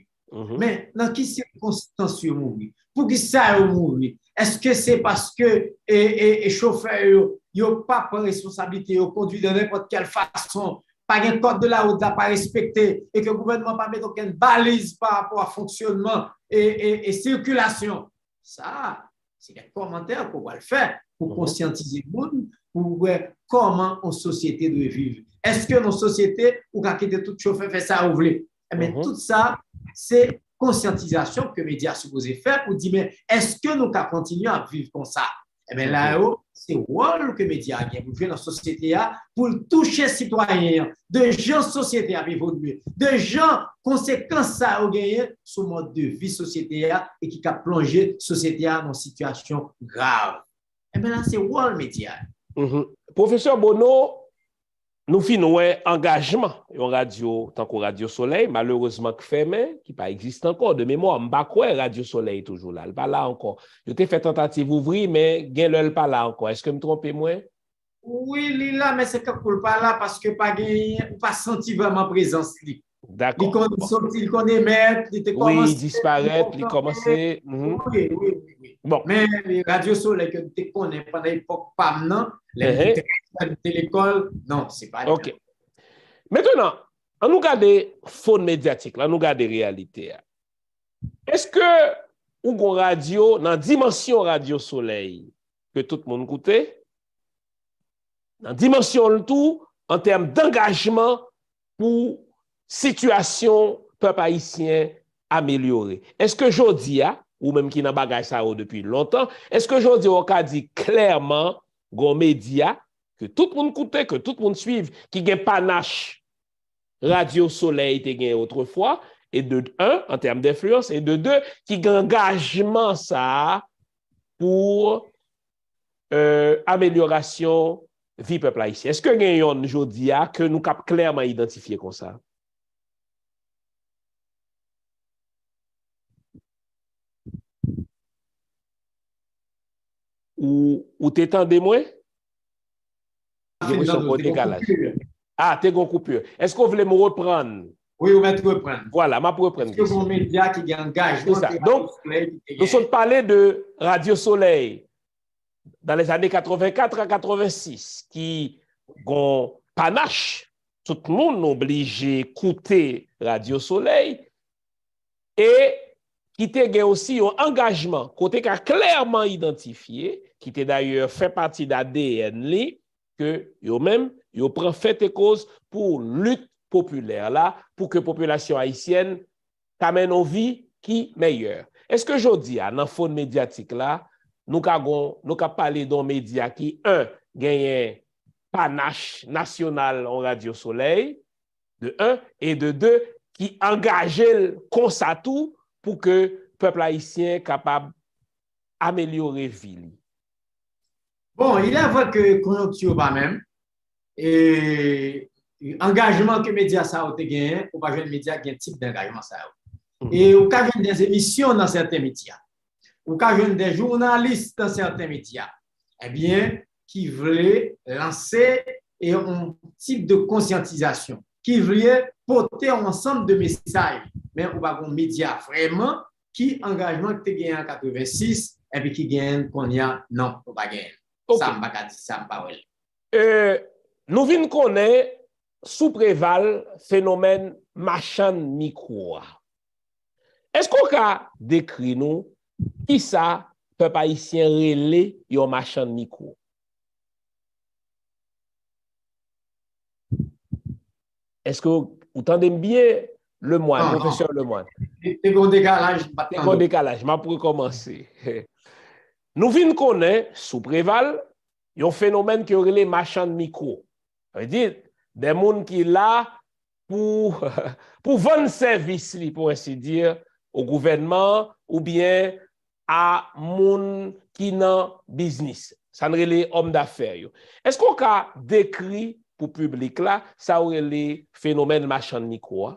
Mais dans quelles circonstances ils mourent? Pour qui ça ils mourent? Est-ce que c'est parce que les chauffeurs n'ont pas de responsabilité, ils conduisent de n'importe quelle façon, pas un code de la route n'a pas respecté et que le gouvernement n'a pas mis aucune balise par rapport à fonctionnement et circulation? Ça, c'est des commentaires qu'on va le faire pour conscientiser le monde, pour voir comment une société doit vivre. Est-ce que nos sociétés, ou quand tout chauffeur fait ça, vous voulez? Mais tout ça, c'est conscientisation que les médias sont supposés faire pour dire, mais est-ce que nous pouvons continuer à vivre comme ça? Et bien là, c'est le rôle que les médias ont pour jouer dans la société pour toucher les citoyens, de gens société à évoluer, de gens conséquences à gagner sur le mode de vie société et qui a plongé la société dans une situation grave. Et bien là, c'est le rôle des médias. Professeur Bono, nous finissons un engagement en radio, tant que Radio Soleil, malheureusement qui fermé, qui pas existe encore de mémoire. Je ne sais pas quoi Radio Soleil toujours là, pas là encore. Je t'ai fait tentative ouvrir, mais il n'est pas là encore. Est-ce que je me trompe moi? Oui, il est là, mais c'est que pour pas là parce que pas senti vraiment présence. D'accord. Il connaît mettre, il était commencé. Oui, il disparaît, il commençait. Oui. Bon. Mais les Radio Soleil que tu connais pendant l'époque, pas maintenant, les télécoles, non, c'est pas. OK. Maintenant, on nous regarde faune médiatique, on nous regarde réalité. Est-ce que ou radio dans dimension Radio Soleil que tout le monde écoutait, dans dimension le tout en termes d'engagement pour situation peuple haïtien améliorée. Est-ce que aujourd'hui ou même qui n'a bagage ça depuis longtemps, est-ce que aujourd'hui, on a dit clairement, gon média, que tout le monde écoute, que tout le monde suive, qui gagne panache Radio Soleil te gagne autrefois, et de un, en termes d'influence, et de deux, qui gagne engagement ça pour amélioration vie peuple haïtien. Est-ce que gagnons aujourd'hui que nous cap clairement identifier comme ça? Ou t'étendez moins? J'ai son décalage. Ah, t'es une coupure. Est-ce que vous voulez me reprendre? Oui, on va te reprendre. Voilà, ma reprendre. Est-ce que mon média qui engage? Donc, nous sommes parlé de Radio Soleil dans les années 84 à 86, qui ont panache. Tout le monde obligé d'écouter Radio Soleil et qui était aussi un engagement, côté qui a clairement identifié, qui était d'ailleurs fait partie d'ADN, que yo-même, yo prend fait et cause pour lutte populaire là, pour que la population haïtienne amène une vie qui meilleure. Est-ce que je dis, dans le fond médiatique là, nous avons parlé d'un média qui, un, gagne panache national en Radio Soleil, de un, et de deux, qui engage comme ça tout pour que le peuple haïtien capable d'améliorer la vie. Bon, il est vrai que conjoncture pas même, et engagement que les médias ça ont gagné, ou pas jouer médias qui ont un type d'engagement ça. Et ou pas jouer des émissions dans certains médias, ou pas jouer des journalistes dans certains médias, eh bien, qui voulaient lancer un type de conscientisation, qui voulaient porter un ensemble de messages, mais ou pas un média vraiment qui engagement que tu gagné en 86 et puis qui gagne qu'on y a non, ou pas gagner. Okay. Ça m'a dit ça pas. Nous venons connaître sous préval phénomène machin micro. Est-ce qu'on a décrit nous qui ça peuple haïtien relé yon machin micro? Est-ce que vous entendez bien le moine, non, professeur Lemoine? C'est un décalage. C'est un décalage, je vais commencer. Nous venons connaître sous préval un phénomène qui aurait les machins de micro. Ça veut dire des gens qui là pour vendre service, pour ainsi dire, au gouvernement ou bien à gens qui n'ont business. Ça ne les hommes d'affaires. Est-ce qu'on a décrit pour le public là, ça aurait les phénomènes machins de micro?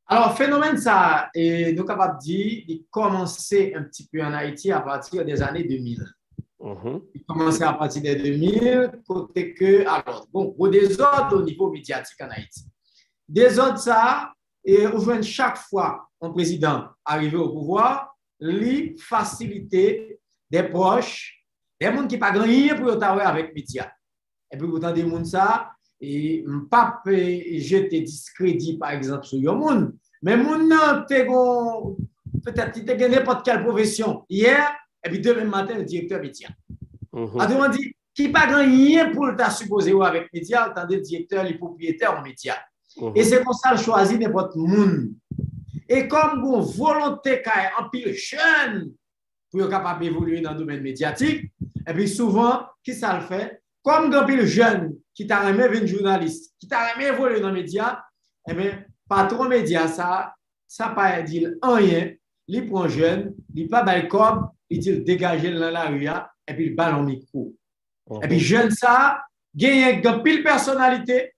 Alors, phénomène ça, et nous sommes capables de dire, il commençait un petit peu en Haïti à partir des années 2000. Il commençait à partir des 2000, côté que, alors, bon, pour des ordres au niveau médiatique en Haïti. Des ordres ça, et aujourd'hui, chaque fois un président arrivé au pouvoir, lui faciliter des proches, des gens qui n'ont pas rien pour travailler avec les médias. Et puis, pourtant, des gens ça, et pas jeter discrédit, par exemple, sur les gens, mais les gens, peut-être qu'ils ont n'importe quelle profession hier, et puis demain matin, le directeur média. Autrement dit, qui n'a pas rien pour le supposé avec les médias, attendez le directeur, les propriétaires en médias. Et c'est comme ça, choisir n'importe monde. Et comme vous volonté en pile jeune pour être capable d'évoluer dans le domaine médiatique, et puis souvent, qui ça le fait? Comme un pile jeune qui t'a aimé être journaliste, qui t'a aimé évoluer dans les médias, eh bien, patron média, ça pas dire rien, il prend jeune, il pas bail comme, il dit dégager dans la rue, et puis il balle en micro. Et puis jeune ça, gagne une pile personnalité,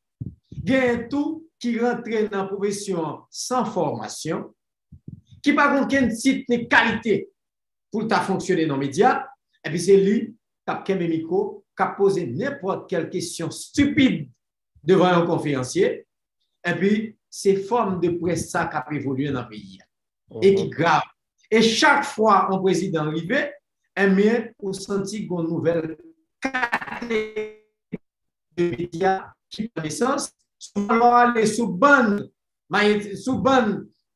gagne tout qui rentre dans la profession sans formation, qui n'a aucun titre ni qualité pour fonctionner dans les médias, et puis c'est lui qui a un micro, qui a posé n'importe quelle question stupide devant un conférencier, et puis c'est forme de presse ça qui a évolué dans le pays, et qui est grave. Et chaque fois un président arrivé, eh bien, on sentit une nouvelle catégorie de médias qui prend naissance, souvent aller sous bande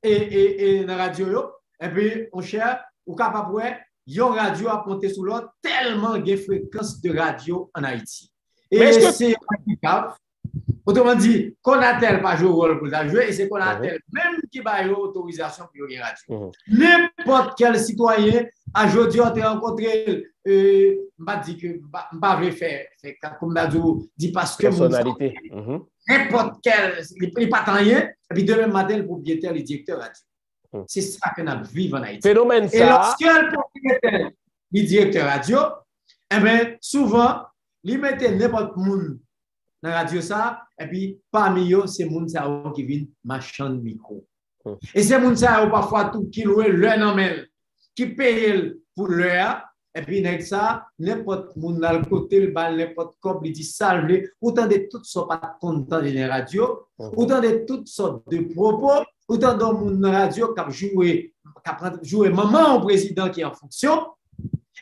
et dans la radio, et puis on cherche, ou capable une radio à monter sous l'autre, tellement il y a fréquence de radio en Haïti. Et c'est grave. Autrement dit, Konatel pas joué rôle pour la jouer et c'est Konatel même qui va l'autorisation pour une radio. N'importe quel citoyen, aujourd'hui, on a rencontré, m'a dit que m'a pas faire comme m'a dit parce que personnalité. N'importe quel, il n'est pas rien, et puis demain matin, le propriétaire, le directeur radio. C'est ça que nous vivons en Haïti. Phénomène ça. Et lorsque le propriétaire, le directeur radio, eh bien, souvent, il mettait n'importe qui dans la radio ça, et puis parmi eux, c'est les gens qui viennent marchand de micro. Et c'est les gens parfois tout qui louent leur nom, qui payent pour leur, et puis ça, n'importe qui dans le côté, le bal, n'importe quoi, il dit salve, autant de toutes sortes pas contents de la radio, autant de toutes sortes de propos, autant de monde dans la radio qui a joué maman au président qui est en fonction,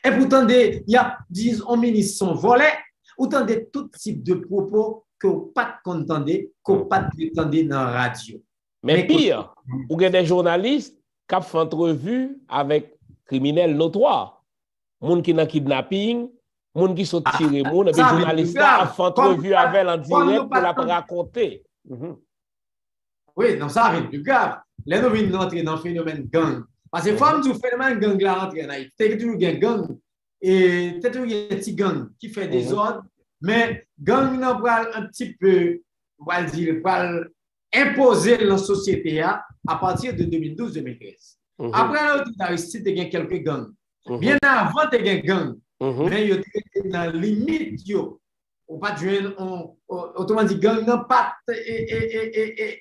et pourtant, il y a, disons, un ministre sont volés, autant de tout type de propos que vous pas contendez, que vous pas entendez dans la radio. Mais pire, vous avez des journalistes qui font entrevue avec criminels notoires. Moun qui n'a kidnapping, moun qui sont tirés, moun, et puis journalistes qui font entrevue avec en direct pour la raconter. Oui, non, ça arrive plus grave. Là, nous venons d'entrer dans le phénomène gang. Parce que comme du phénomène gang là rentre en Haïti, c'est toujours un gang et c'est toujours un petit gang qui fait des ordres, mais gang n'a pas un petit peu, on va dire, pas imposer dans la société à partir de 2012-2013. Après l'autorité, il y a quelques gangs. Bien avant, il y a un gang, mais il y a dans la limite, on pas autrement dit, gang n'a pas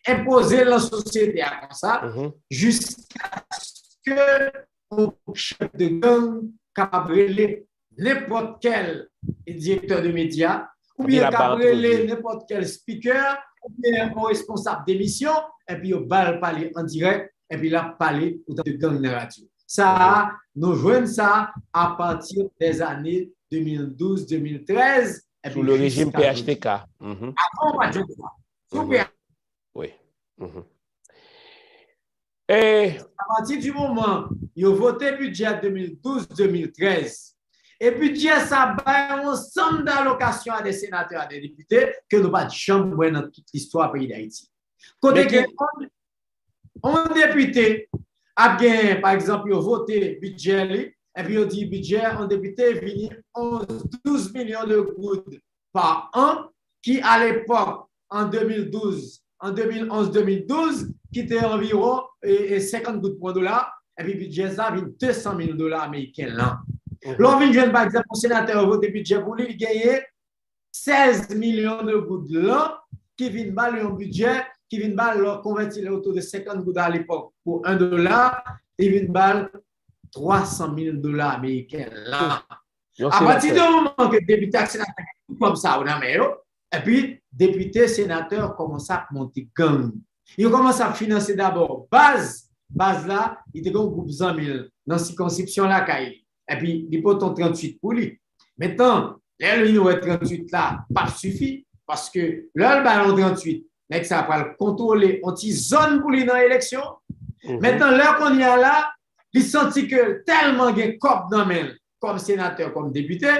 imposé la société à ça, jusqu'à ce que le chef de gang capable de n'importe quel directeur de médias, ou bien capable de n'importe quel speaker, ou bien un responsable d'émission, et puis il va parler en direct, et puis il va parler de gang de radio. Ça, nous jouons ça à partir des années 2012-2013. Sous le régime PHTK. Avant, on va jouer ça. Oui. Et à partir du moment où ils ont voté le budget 2012-2013, et budget ça va un ensemble d'allocations à des sénateurs, à des députés, que nous pas de chambre dans toute l'histoire du pays d'Haïti. Côté que un député a gagné, par exemple, il a voté le budget, et puis il dit budget, un député vient 12 millions de gouttes par an, qui à l'époque, en 2011-2012, qui était environ 50 gouttes pour $, et puis le budget ça vient 200 millions de dollars américains là. L'on vient par exemple, le sénateur a voté budget pour lui, il gagne 16 millions de gouttes là, qui viennent baller un budget, qui viennent baller convertir autour de 50 gouttes à l'époque pour $1, et viennent baller 300 millions de dollars américains là. À partir du moment que le député et sénateur comme ça, et puis député sénateur commencent à monter gang. Ils commencent à financer d'abord base là, il était un groupe 100 000 dans la circonscription là, et puis il peut 38 pour lui. Maintenant, le 38 là, pas suffit, parce que le ballon 38, ça va contrôler une petite zone pour lui dans l'élection. Maintenant, l'heure qu'on y a là, il sentit que tellement il y a cop dans le comme sénateur, comme député,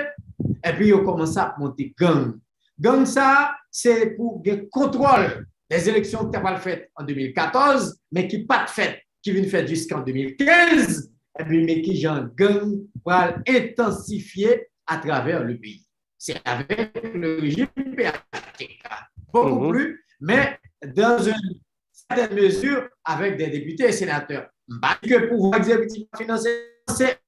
et puis il commence à monter gang. Gang ça, c'est pour le contrôle des élections qui n'ont pas faites en 2014, mais qui n'ont pas faites, qui viennent faire jusqu'en 2015, et puis mais qui ont gang pour intensifier à travers le pays. C'est avec le régime PHTK, beaucoup plus, mais dans une certaine mesure avec des députés et sénateurs. Parce que le pouvoir exécutif financier, c'est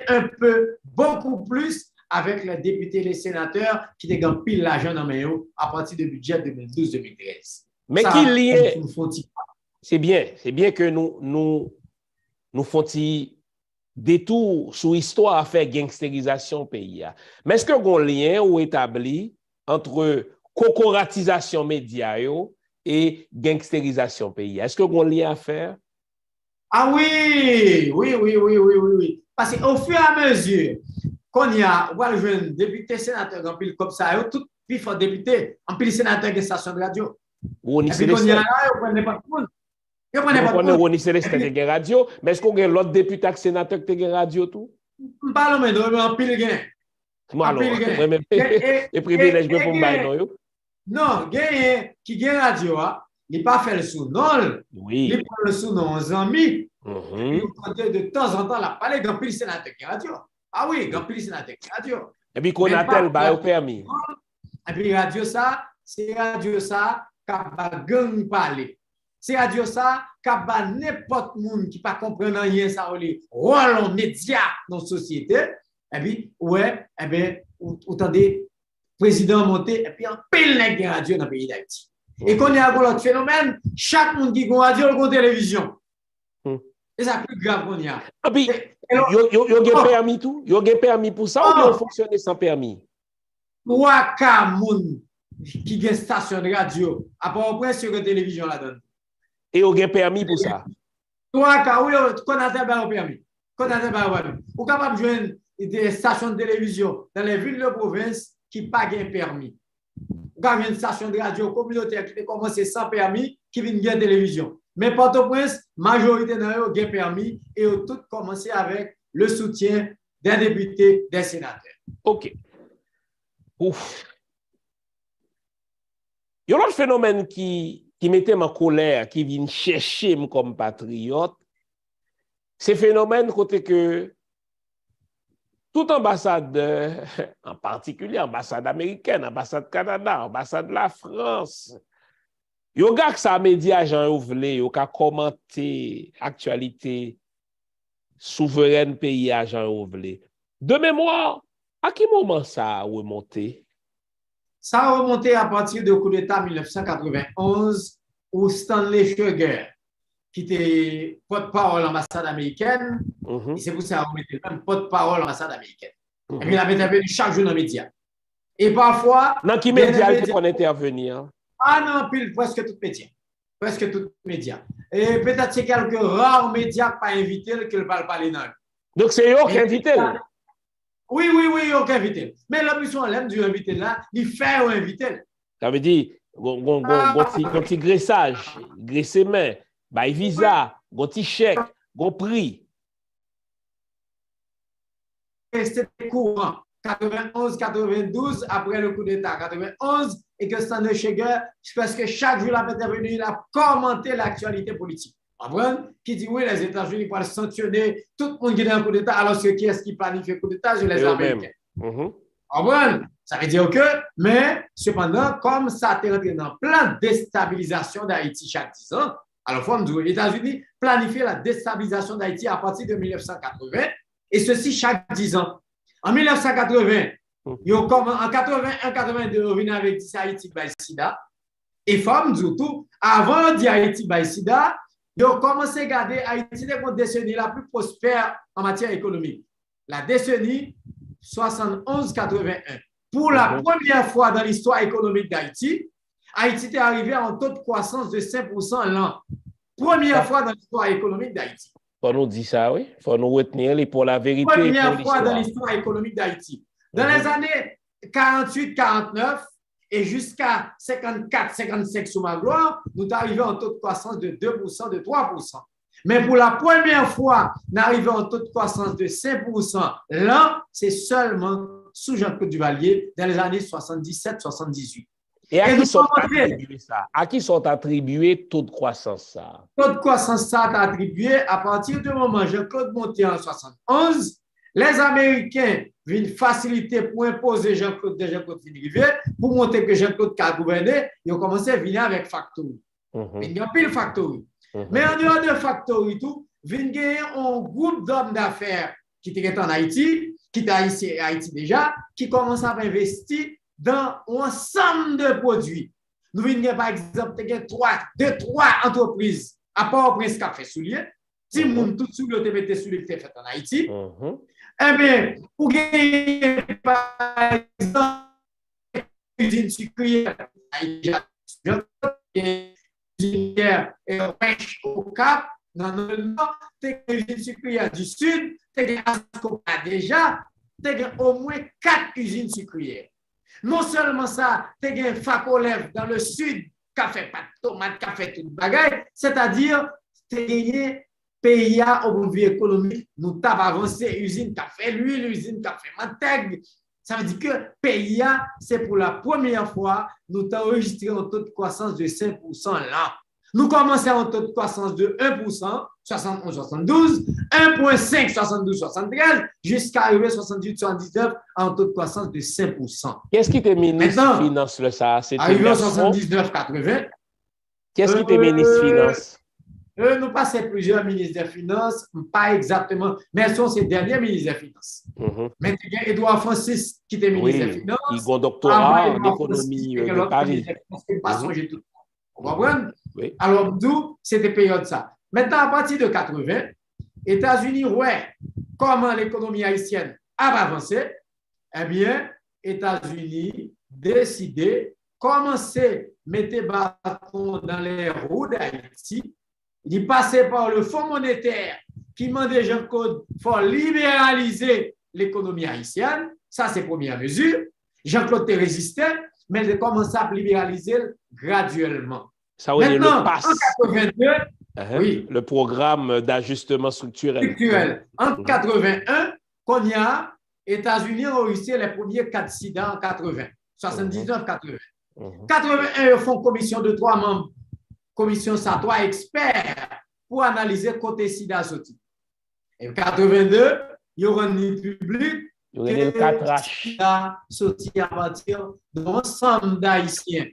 un peu, beaucoup plus avec les députés et les sénateurs qui gagnent pile l'argent dans les mains à partir du budget 2012-2013. Mais ça, qui lié, c'est bien que nous faisons détour sur l'histoire à faire gangstérisation pays. Mais est-ce qu'il y a un lien ou établi entre cocoratisation média et gangstérisation pays? Est-ce qu'il y a un lien à faire? Ah oui. Parce qu'au fur et à mesure qu'on y a, on jeune député, sénateur, en pile comme ça, tout puis faut député, en pile sénateur de station de radio. Et puis qu'on y a là, on ne connaît pas tout le monde. On a radio, mais est-ce qu'on a l'autre député et sénateur qui a radio tout? Pas le en pile gain. Et privilège pour me bailler. Non, qui gagne radio, il n'est pas fait le sous-nom. Oui. Il prend le sous-nom aux amis. Mhm. De temps en temps, la parler d'un pile sénateur qui radio. Ah oui, d'un pile sénateur qui radio. Et puis qu'on a tel bail au permis. Et puis radio ça, c'est radio ça qui va gang parler. C'est radio ça qui va n'importe monde qui pas comprendre rien ça rôle en média dans la société. Et puis ouais, et bien vous entendez président monter et puis en pile nèg radio dans le pays d'Haïti. Et qu'on est à l'autre phénomène, chaque monde qui a radio, il a télévision. Et ça plus grave qu'on y a. Et puis, il y a permis tout? Il y a permis pour ça ou bien fonctionner sans permis? 3 cas qui ont une station de radio, à part au sur la télévision là-dedans. Et il y a permis pour ça? 3 cas, oui, qu'on a un permis. Qu'on a un permis. Vous êtes capable de joindre des stations de télévision dans les villes de province qui n'ont pas de permis. Vous avez une station de radio communautaire qui a commencé sans permis, qui vient de télévision. Mais Port-au-Prince, majorité d'entre eux ont permis et ont tous commencé avec le soutien des députés, des sénateurs. OK. Ouf. Il y a un autre phénomène qui mettait ma colère, qui vient chercher comme patriote. C'est phénomène côté que toute ambassade, en particulier ambassade américaine, ambassade Canada, ambassade de la France, yo gars que ça média Jean Ouvlé, yo ka commenter actualité souveraine pays à Jean Ouvlé. De mémoire, à quel moment ça a remonté? Ça a remonté à partir du coup d'État 1991 où Stanley Sugar, qui était porte-parole de l'ambassade américaine, et c'est pour ça qu'on mettait le même porte-parole de l'ambassade américaine. Et puis il avait intervenu chaque jour dans les médias. Et parfois. Dans quel média il faut intervenir? Ah non, puis presque tout média. Presque tout média. Et peut-être c'est quelques rares médias pas invités qui ne parlent pas les noms. Donc c'est eux qui invitent? Oui, eux qui invitent. Mais la mission, l'aime du invité là, il fait inviter. Ça veut dire, un petit graissage, graisser main. By visa, gon ti chèque, gon prix. C'était courant. 91, 92, après le coup d'État, 91, et que Stanley Sugar, parce que chaque jour, il a intervenu, il a commenté l'actualité politique. Qui dit oui, les États-Unis vont sanctionner tout le monde qui est dans le coup d'État, alors que qui est-ce qui planifie le coup d'État? C'est les Américains. Ça veut dire que, mais cependant, comme ça a été rentré dans plein de déstabilisation d'Haïti chaque 10 ans, alors, les États-Unis planifient la déstabilisation d'Haïti à partir de 1980, et ceci chaque 10 ans. En 1980, en 81-82, ils reviennent avec Haïti by Sida. Et femmes, tout, avant d'Haïti by Sida, ils ont commencé à garder Haïti comme décennie la plus prospère en matière économique. La décennie 71-81. Pour la première fois dans l'histoire économique d'Haïti, Haïti est arrivé en taux de croissance de 5% l'an. Première fois dans l'histoire économique d'Haïti. Il faut nous dire ça, oui. Il faut nous retenir pour la vérité. Première fois dans l'histoire économique d'Haïti. Dans les années 48-49 et jusqu'à 54-55 sous ma gloire, nous sommes arrivés en taux de croissance de 2%, de 3%. Mais pour la première fois, nous arrivons en taux de croissance de 5% l'an, c'est seulement sous Jean-Claude Duvalier dans les années 77-78. Et à qui sont attribués ça? À qui sont attribués taux de croissance ça? Taux de croissance ça est attribué à partir du moment où Jean-Claude monté en 71, les Américains viennent faciliter pour imposer Jean-Claude Rivier, pour montrer que Jean-Claude a gouverné, ils ont commencé à venir avec Factory. Il y a pile Factory. Mais en dehors de Factory, tout, viennent gagner un groupe d'hommes d'affaires qui étaient en Haïti, qui étaient ici à Haïti déjà, qui commencent à investir dans un ensemble de produits. Nous venons par exemple, deux, trois entreprises à Port-au-Prince qui ont fait soulier. Si moun tout sous le TBT soulier qui fait en Haïti, eh bien, pour gagner par exemple usine sucrière, usine au Cap, dans le nord, usine sucrière du sud, déjà, au moins 4 usines sucrières. Non seulement ça, tu as un Facolev dans le sud, café, pas de tomate, café, tout bagaille, c'est-à-dire, tu as gagné PIA au point de vue économique, nous avons avancé, usine café, l'huile, usine café, mantègue, Ça veut dire que le pays, c'est pour la première fois, nous avons enregistré un taux de croissance de 5% là. Nous commençons en taux de croissance de 1%, 71-72, 1,5, 72-73, jusqu'à arriver 78-79 en taux de croissance de 5%. Qu'est-ce qui était ministre des Finances, là, ça? Arrivé en 79-80. Qu'est-ce qui était ministre des Finances? Nous passons plusieurs ministres des Finances, pas exactement, mais ce sont ces derniers ministres des Finances. Mais il y a Edouard Francis qui était ministre des Finances. Il a un doctorat en économie de Paris. Vous comprenez? Oui. Alors, d'où c'était période ça. Maintenant, à partir de 80, États-Unis, ouais, comment l'économie haïtienne a avancé, eh bien, États-Unis décidé commencer à mettre bâton dans les roues d'Haïti. Il passait par le Fonds monétaire qui demandait Jean-Claude faut libéraliser l'économie haïtienne. Ça, c'est la première mesure. Jean-Claude te résistait, mais il a commencé à libéraliser graduellement. Ça veut dire le PAS. En 82, oui. Le programme d'ajustement structurel. En 81, qu'on y a, États-Unis ont réussi les premiers cas de sida en 80, 79-80. 81, ils font commission de 3 membres. Commission ça, 3 experts pour analyser côté sida sorti. Et en 82, ils ont rendu public que 4H sida sorti à partir d'un ensemble d'Haïtiens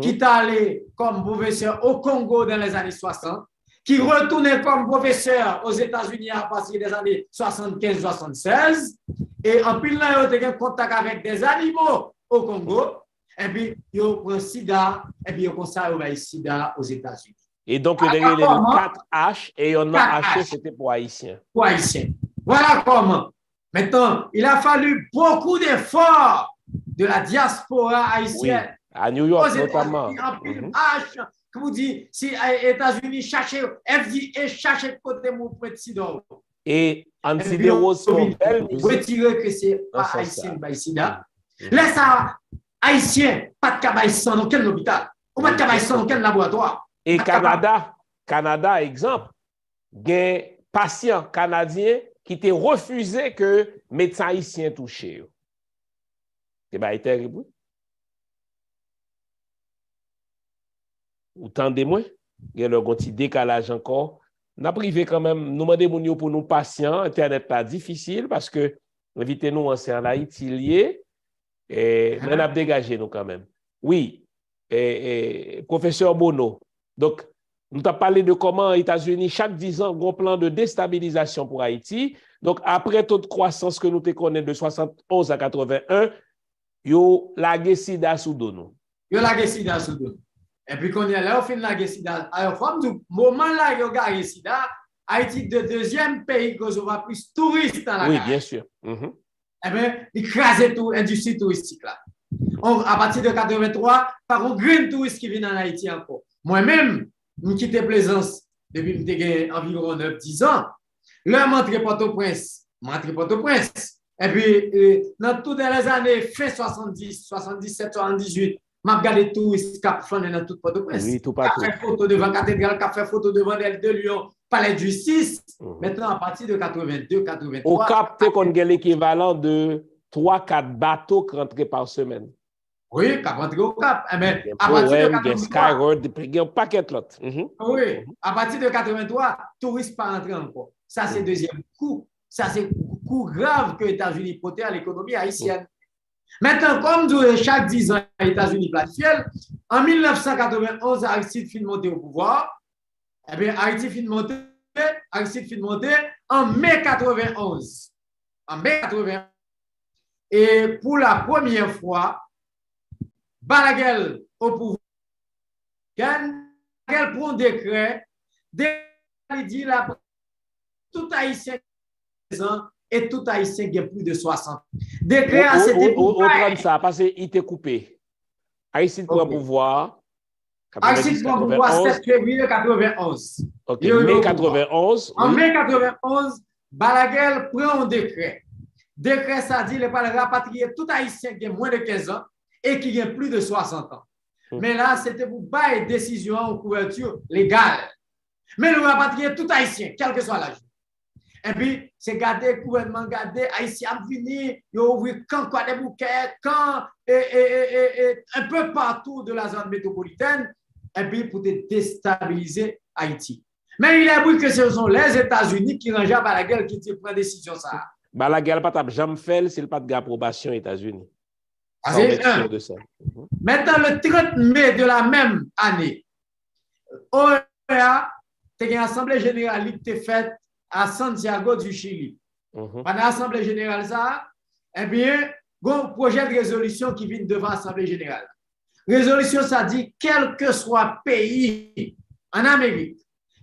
qui est allé comme professeur au Congo dans les années 60, qui retournait comme professeur aux États-Unis à partir des années 75-76, et en plus là, ils ont eu contact avec des animaux au Congo. Et puis, ils ont pris sida, et puis ils ont conservé le sida aux États-Unis. Et donc, il y a eu 4H, et on a acheté, c'était pour Haïtiens. Pour Haïtiens. Voilà comment. Maintenant, il a fallu beaucoup d'efforts de la diaspora haïtienne. Oui, à New York notamment. En plus, H, que vous dites, si les États-Unis cherchaient, FDA cherchait côté mon président. Et Antivirus, retirer que c'est pas haïtien, pas sida. Laisse ça. Haïtien, pas de cabane sans dans quel hôpital, ou pas de cabane sans dans quel laboratoire. Et Canada, exemple, des patients canadiens qui t'ont refusé que médecins haïtiens touchés. C'est bien terrible. Ou tendez-moi, il y a un petit décalage encore. Nous avons privé quand même, nous demandons pour nos patients, Internet pas difficile parce que invitez-nous en Haïti lié. Et nous avons dégagé nous quand même. Oui, professeur Bono. Donc, nous avons parlé de comment les États-Unis, chaque 10 ans, ont un plan de déstabilisation pour Haïti. Donc, après toute croissance que nous connaissons de 71 à 81, ils ont lagué sida sous nous. Ils ont lagué sida sous nous. Et puis, quand on est là, on fait lagué sida. Alors, comme du moment là, ils ont lagué sida, Haïti est le deuxième pays qui a plus de touristes dans la Oui, bien sûr. Eh bien, écraser toute l'industrie touristique là. À partir de 83, par un grand touriste qui vient en Haïti encore. Moi-même, je quitté Plaisance depuis environ 9-10 ans. Là, je suis Port-au-Prince. Et puis, dans toutes les années, fin 70, 77, 78, je regardé touristes qui ont fait dans tout Port-au-Prince. Oui, tout partout. Qui a fait photo devant la cathédrale, qui a fait photo devant l'île de Lyon, palais de justice. Maintenant, à partir de 82, 83. Au Cap, tu as l'équivalent de 3-4 bateaux qui rentrent par semaine. Oui, qui rentrent au Cap. Mais à partir de 83, Skyroad, il y a un paquet de l'autre. Oui, à partir de 83, touristes pas rentrés encore. Ça, c'est le deuxième coup. Ça, c'est un coup grave que les États-Unis portent à l'économie haïtienne. Maintenant, comme chaque 10 ans, les États-Unis planifient, en 1991, Aristide fin monter au pouvoir. Eh bien, Aristide fin monter en mai 91. En mai 91. Et pour la première fois, Balaguer au pouvoir, Balaguer prend un décret, il dit là, tout Haïtien et tout Haïtien qui a plus de 60. Décret à cette époque. Ça, parce qu'il était coupé. Haïtien prend pouvoir. Haïtien prend pouvoir 7 février 91. Ok, mai 91. En mai 91, Balaguer prend un décret. Décret, ça dit qu'il va rapatrier tout Haïtien qui a moins de 15 ans et qui a plus de 60 ans. Mais là, c'était pour pas une décision en couverture légale. Mais nous rapatrier tout Haïtien, quel que soit l'âge. Et puis, c'est garder le gouvernement, garder Haïtien venir, ils ont ouvert camp quoi des bouquets, camp un peu partout de la zone métropolitaine, et puis pour déstabiliser Haïti. Mais il est vrai que ce sont les États-Unis qui rangent à la guerre qui prennent décision ça. Bah, la guerre, pas de jamais fait, c'est le pas de approbation aux États-Unis. C'est un. De ça. Maintenant, le 30 mai de la même année, OEA, c'est une assemblée générale qui était faite à Santiago du Chili. Pendant l'assemblée générale, ça, eh bien, il y a un projet de résolution qui vient devant l'assemblée générale. Résolution, ça dit, quel que soit pays en Amérique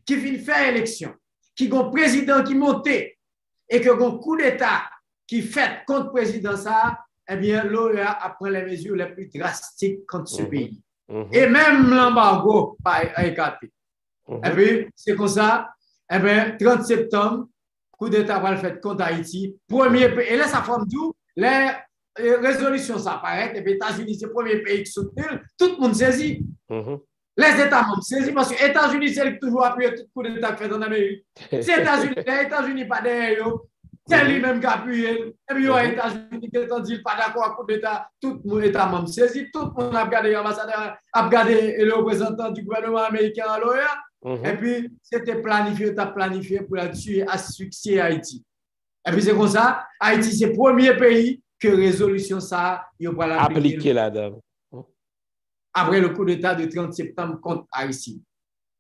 qui vient faire élection, qui a un président qui monte et que a un coup d'État qui fait contre le président, ça, eh bien, l'OEA prend les mesures les plus drastiques contre ce pays. Et même l'embargo a écarté. Et puis, c'est comme ça, eh bien, 30 septembre, coup d'État va le faire contre Haïti. Et là, ça forme tout. Les résolutions, ça apparaît. Et puis, les États-Unis, c'est le premier pays qui soutient. Tout le monde saisit. Les États membres saisissent parce que les États-Unis, c'est toujours appuyé tout coup d'État fait en Amérique. C'est les États-Unis, pas derrière eux. C'est lui-même qui a appuyé. Et puis, les États-Unis qui ont dit pas d'accord avec coup d'État. Tout le monde État membre saisit. Tout le monde a regardé l'ambassadeur, a regardé le représentant du gouvernement américain à l'OEA. Et puis, c'était planifié pour la tuer, asphyxier Haïti. Et puis, c'est comme ça. Haïti, c'est le premier pays que résolution ça, il va l'appliquer là-dedans. Après le coup d'État du 30 septembre contre Haïti.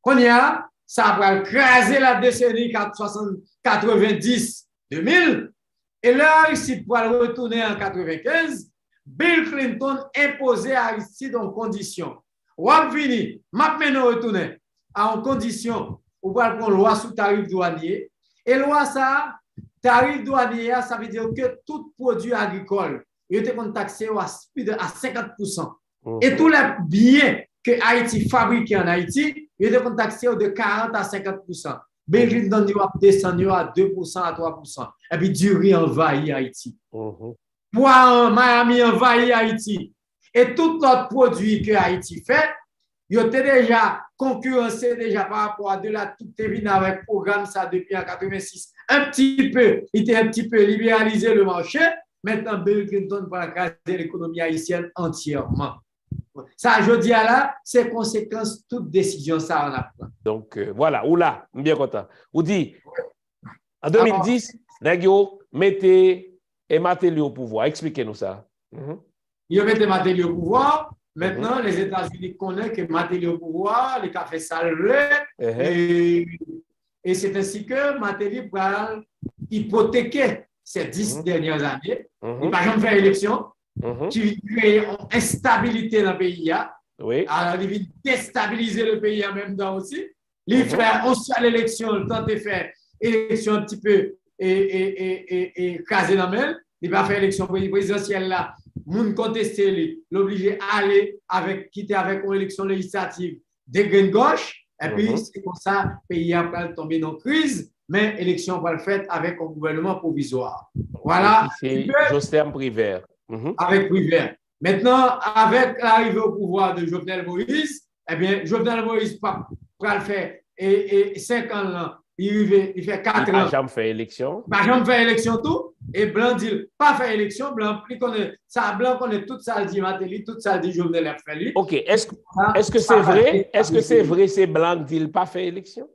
Qu'on y a, ça va craser la décennie 90-2000. Et là, Haïti pour retourner en 95, Bill Clinton imposait à Haïti dans conditions. Wap vini, m'a maintenant retourner en condition où on prendre loi sous tarif douanier. Et loi ça, tarif douanier, ça veut dire que tout produit agricole, il était taxé à 50%. Et tous les biens que Haïti fabrique en Haïti, il était taxé de 40 à 50%. Bill Clinton a descendu à 2% à 3%. Et puis du riz envahit Haïti. Miami envahit Haïti. Et tout autre produit que Haïti fait, il était déjà concurrencé déjà par rapport à de la toute venu avec le programme ça depuis en 86. Un petit peu, il était un petit peu libéralisé le marché. Maintenant, Bill Clinton va craser l'économie haïtienne entièrement. Ça, je dis à là, c'est conséquence toute décision ça en apprend. Donc, voilà, ou là, bien content. Ou dit, en 2010, Nagio mettez et Matéli au pouvoir. Expliquez-nous ça. Ils mettent Matéli au pouvoir. Maintenant, les États-Unis connaissent que Matéli au pouvoir, les cafés salés, et c'est ainsi que Matéli va hypothéquer ces 10 dernières années. Il va jamais faire élection, qui crée une instabilité dans le pays. Alors, il va déstabiliser le pays en même temps aussi. Il fait l'élection, le temps de faire élection un petit peu écrasé dans le même. Il va faire élection présidentielle là. Moun contesté, l'obligé à aller quitter avec une élection législative de grande gauche. Et puis, c'est comme ça, le pays a tombé dans la crise, mais l'élection va le faire avec un gouvernement provisoire. Voilà. C'est Jocelyn Prévert. Avec Prévert. Maintenant, avec l'arrivée au pouvoir de Jovenel Moïse, eh bien, Jovenel Moïse va le faire et 5 ans là. Il fait 4 ans. Il n'a jamais fait élection. Il n'a jamais fait élection tout. Et Blanc dit, pas fait élection. Blanc connaît tout ça, dit Matéli, tout ça, dit Jovenel a fait. OK. Est-ce que c'est vrai? Est-ce que c'est vrai, c'est Blanc dit pas fait élection?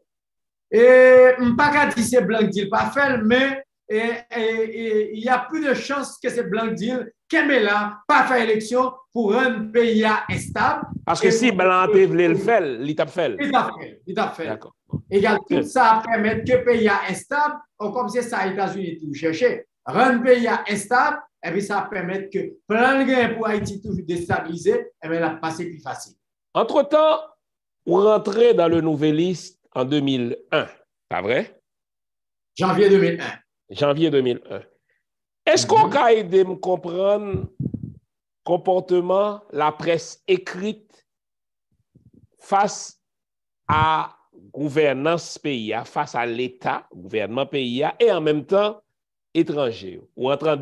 Et pas qu'à dire c'est Blanc dit pas fait, mais il y a plus de chances que c'est Blanc dit Kemela pas fait élection pour un pays instable. Parce que si Blanc voulait le faire, il t'a fait. Il t'a fait. D'accord. Et tout ça permet que le pays instable, comme c'est ça, les États-Unis tout chercher. Rendre le pays instable, et puis ça permet que plein de gains pour Haïti toujours déstabilisé, et bien la passer plus facile. Entre-temps, on rentrait dans le Nouvelliste en 2001, pas vrai? Janvier 2001. Janvier 2001. Est-ce qu'on peut aider à me comprendre le comportement la presse écrite face à gouvernance pays, face à l'État, gouvernement pays, et en même temps étranger. Ou entre en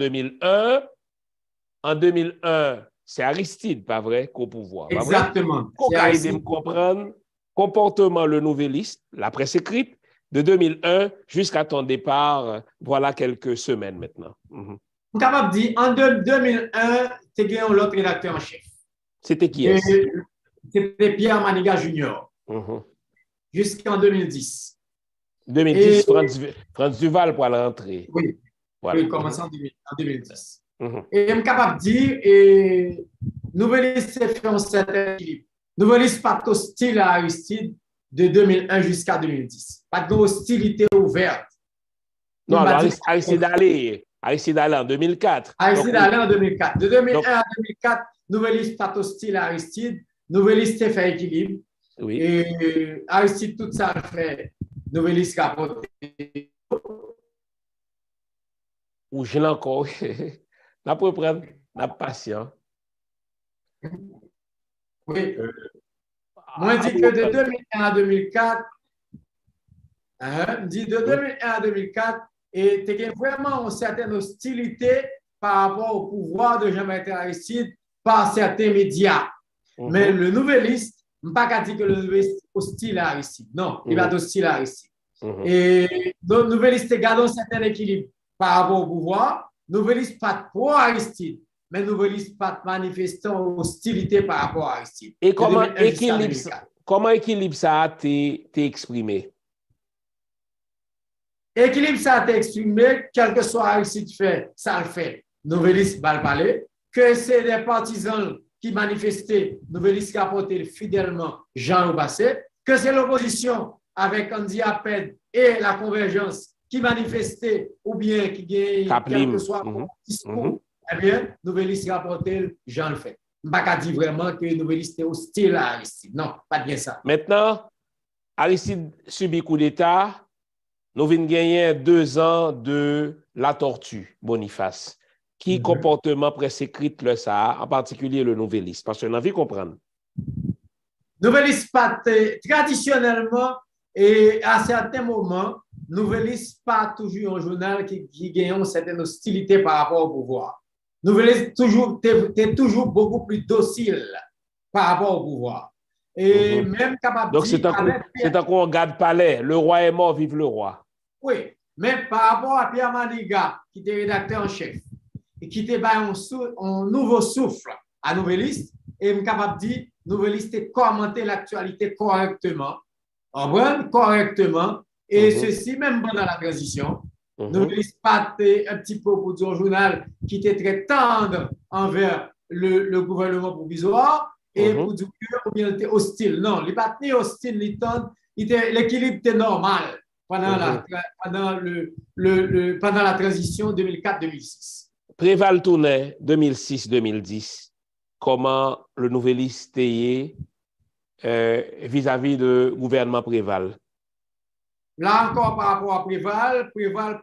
2001, c'est Aristide, pas vrai, qu'au pouvoir. Exactement. Qu'on peut aider à me comprendre le comportement le Nouvelliste, la presse écrite, de 2001 jusqu'à ton départ, voilà quelques semaines maintenant. Je suis capable de dire, en 2001, tu as gagné l'autre rédacteur en chef. C'était qui est-ce? C'était Pierre Maniga Junior, jusqu'en 2010. 2010, Franz Duval pour la rentrée. Oui, voilà. Il commence en 2010. Et je suis capable de dire, Nouvelliste fait un certain équilibre. Nouvelliste pas hostile à Aristide de 2001 jusqu'à 2010. Pas de hostilité ouverte. Non, alors Aristide allait en 2004. Aristide allait en 2004. De 2001 à 2004, Nouvelliste pas hostile à Aristide. Nouvelliste fait équilibre. Oui. Et Aristide, tout ça fait. Nouvelliste rapporte. Ou je l'ai encore. On peut prendre la patience. Oui. Moi, je dis que de 2001 à 2004, de 2001 à 2004, et tu as vraiment une certaine hostilité par rapport au pouvoir de Jean-Bertrand Aristide par certains médias. Mais le Nouvelliste, je ne peux pas dire que le Nouvelliste est hostile à Aristide. Non, il va être hostile à Aristide. Et le Nouvelliste garde un certain équilibre par rapport au pouvoir. Nouvelliste pas pro Aristide, mais Nouvelliste pas manifestant hostilité par rapport à Aristide. Et comment équilibre ça a été exprimé? Équilibre ça a été exprimé, quel que soit Aristide fait, ça le fait. Nouvelliste va le parler. Que c'est des partisans qui manifestaient, Nouvelliste qui apportait fidèlement Jean Roubassé. Que c'est l'opposition avec Andy Apped et la convergence qui manifestait ou bien qui gagne quel que soit le discours, eh bien, Nouvelliste rapportait Jean le fait. Je ne peux pas dire vraiment que Nouvelliste est hostile à Aristide. Non, pas bien ça. Maintenant, Aristide subit coup d'État. Nous venons gagner 2 ans de la tortue, Boniface. Qui comportement prescrit le ça, en particulier le Nouvelliste? Parce qu'on a envie de comprendre. Nouvelliste, traditionnellement, et à certains moments, Nouvelliste pas toujours un journal qui gagne une certaine hostilité par rapport au pouvoir. Nouvelliste t'es toujours beaucoup plus docile par rapport au pouvoir. Et même capable de dire. Donc c'est un coup on garde palais. Le roi est mort, vive le roi. Oui, mais par rapport à Pierre Maniga, qui était rédacteur en chef, et qui était un nouveau souffle à Nouvelliste, et je suis capable de dire, Nouvelliste commenter l'actualité correctement, et ceci même pendant la transition. Nouvelliste pas un petit peu pour dire un journal qui était très tendre envers le gouvernement provisoire, et pour dire que bien était hostile. Non, il n'est pas ni hostile ni tendre, l'équilibre était normal pendant la transition 2004-2006. Préval tournait 2006-2010. Comment le Nouvelliste est vis-à-vis du gouvernement Préval? Là encore, par rapport à Préval,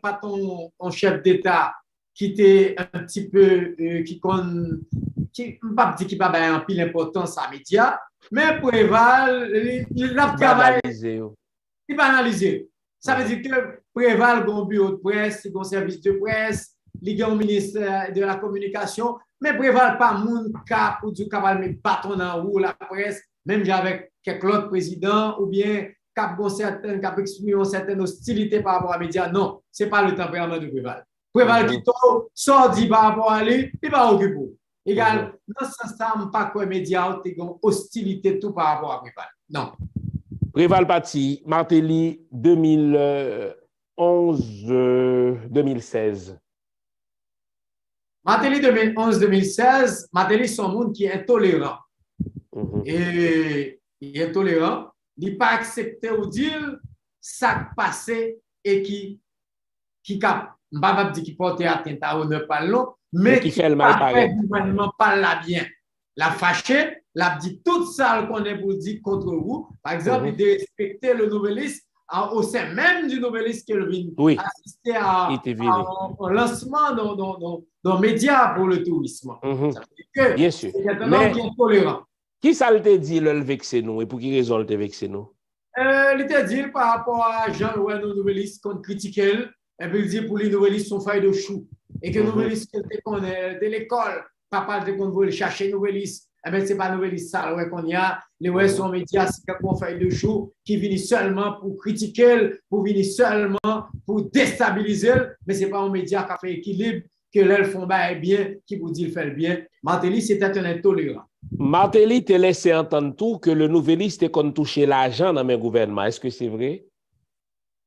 pas ton chef d'État qui était un petit peu, qui ne pas dire qu'il n'a pas un pile d'importance à médias, mais Préval, il a travaillé. Il va analyser. Ça veut dire que Préval a un bureau de presse, un service de presse, il a un ministère de la communication, mais Préval pas mon cas pour dire qu'il va mettre bâton dans roue la presse, même avec quelques autres présidents, ou bien cap exprimer une certaine hostilité par rapport à les médias. Non, ce n'est pas le tempérament de Préval. Préval qui sort dit par rapport à lui, il va occuper. Égal, dans ce sens, je ne pas que les médias ont une hostilité tout par rapport à Préval. Non. Préval Pati, Martelly 2011-2016. Martelly 2011-2016, Martelly c'est un monde qui est intolérant. Et il est intolérant. Il n'est pas accepté ou dire ça passé et qui cap. Je ne vais pas dire qu'il porte atteinte à l'honneur par l'autre, mais qui fait le mal par le gouvernement par la bien. La fâché, la dit tout ça qu'on est pour dire contre vous. Par exemple, il de respecter le Nouvelliste au sein même du Nouvelliste qui vient assister à un lancement dans les médias pour le tourisme. Ça veut dire que bien sûr. C'est un homme qui est tolérant. Qui ça te dit le vexer nous et pour qui raison le vexer nous? Il te dit par rapport à Jean-Louis Nouvelliste qu'on critiquait, et puis il dit pour les Nouvellistes sont failles de chou. Et que Nouvelliste de l'école, papa de qu'on veut chercher Nouvelliste eh bien, c'est pas Nouvelliste ça ouais, qu'on y a. Les ouais sont médias, c'est qu'on fait de show qui viennent seulement pour critiquer, pour venir seulement pour déstabiliser, mais c'est pas un média qui fait équilibre, que l'elles font bien, qui vous dit le fait bien. Martelly, c'était un intolérant. Martelly t'a laissé entendre tout que le Nouvelliste est qu'on toucher l'argent dans mes gouvernements. Est-ce que c'est vrai?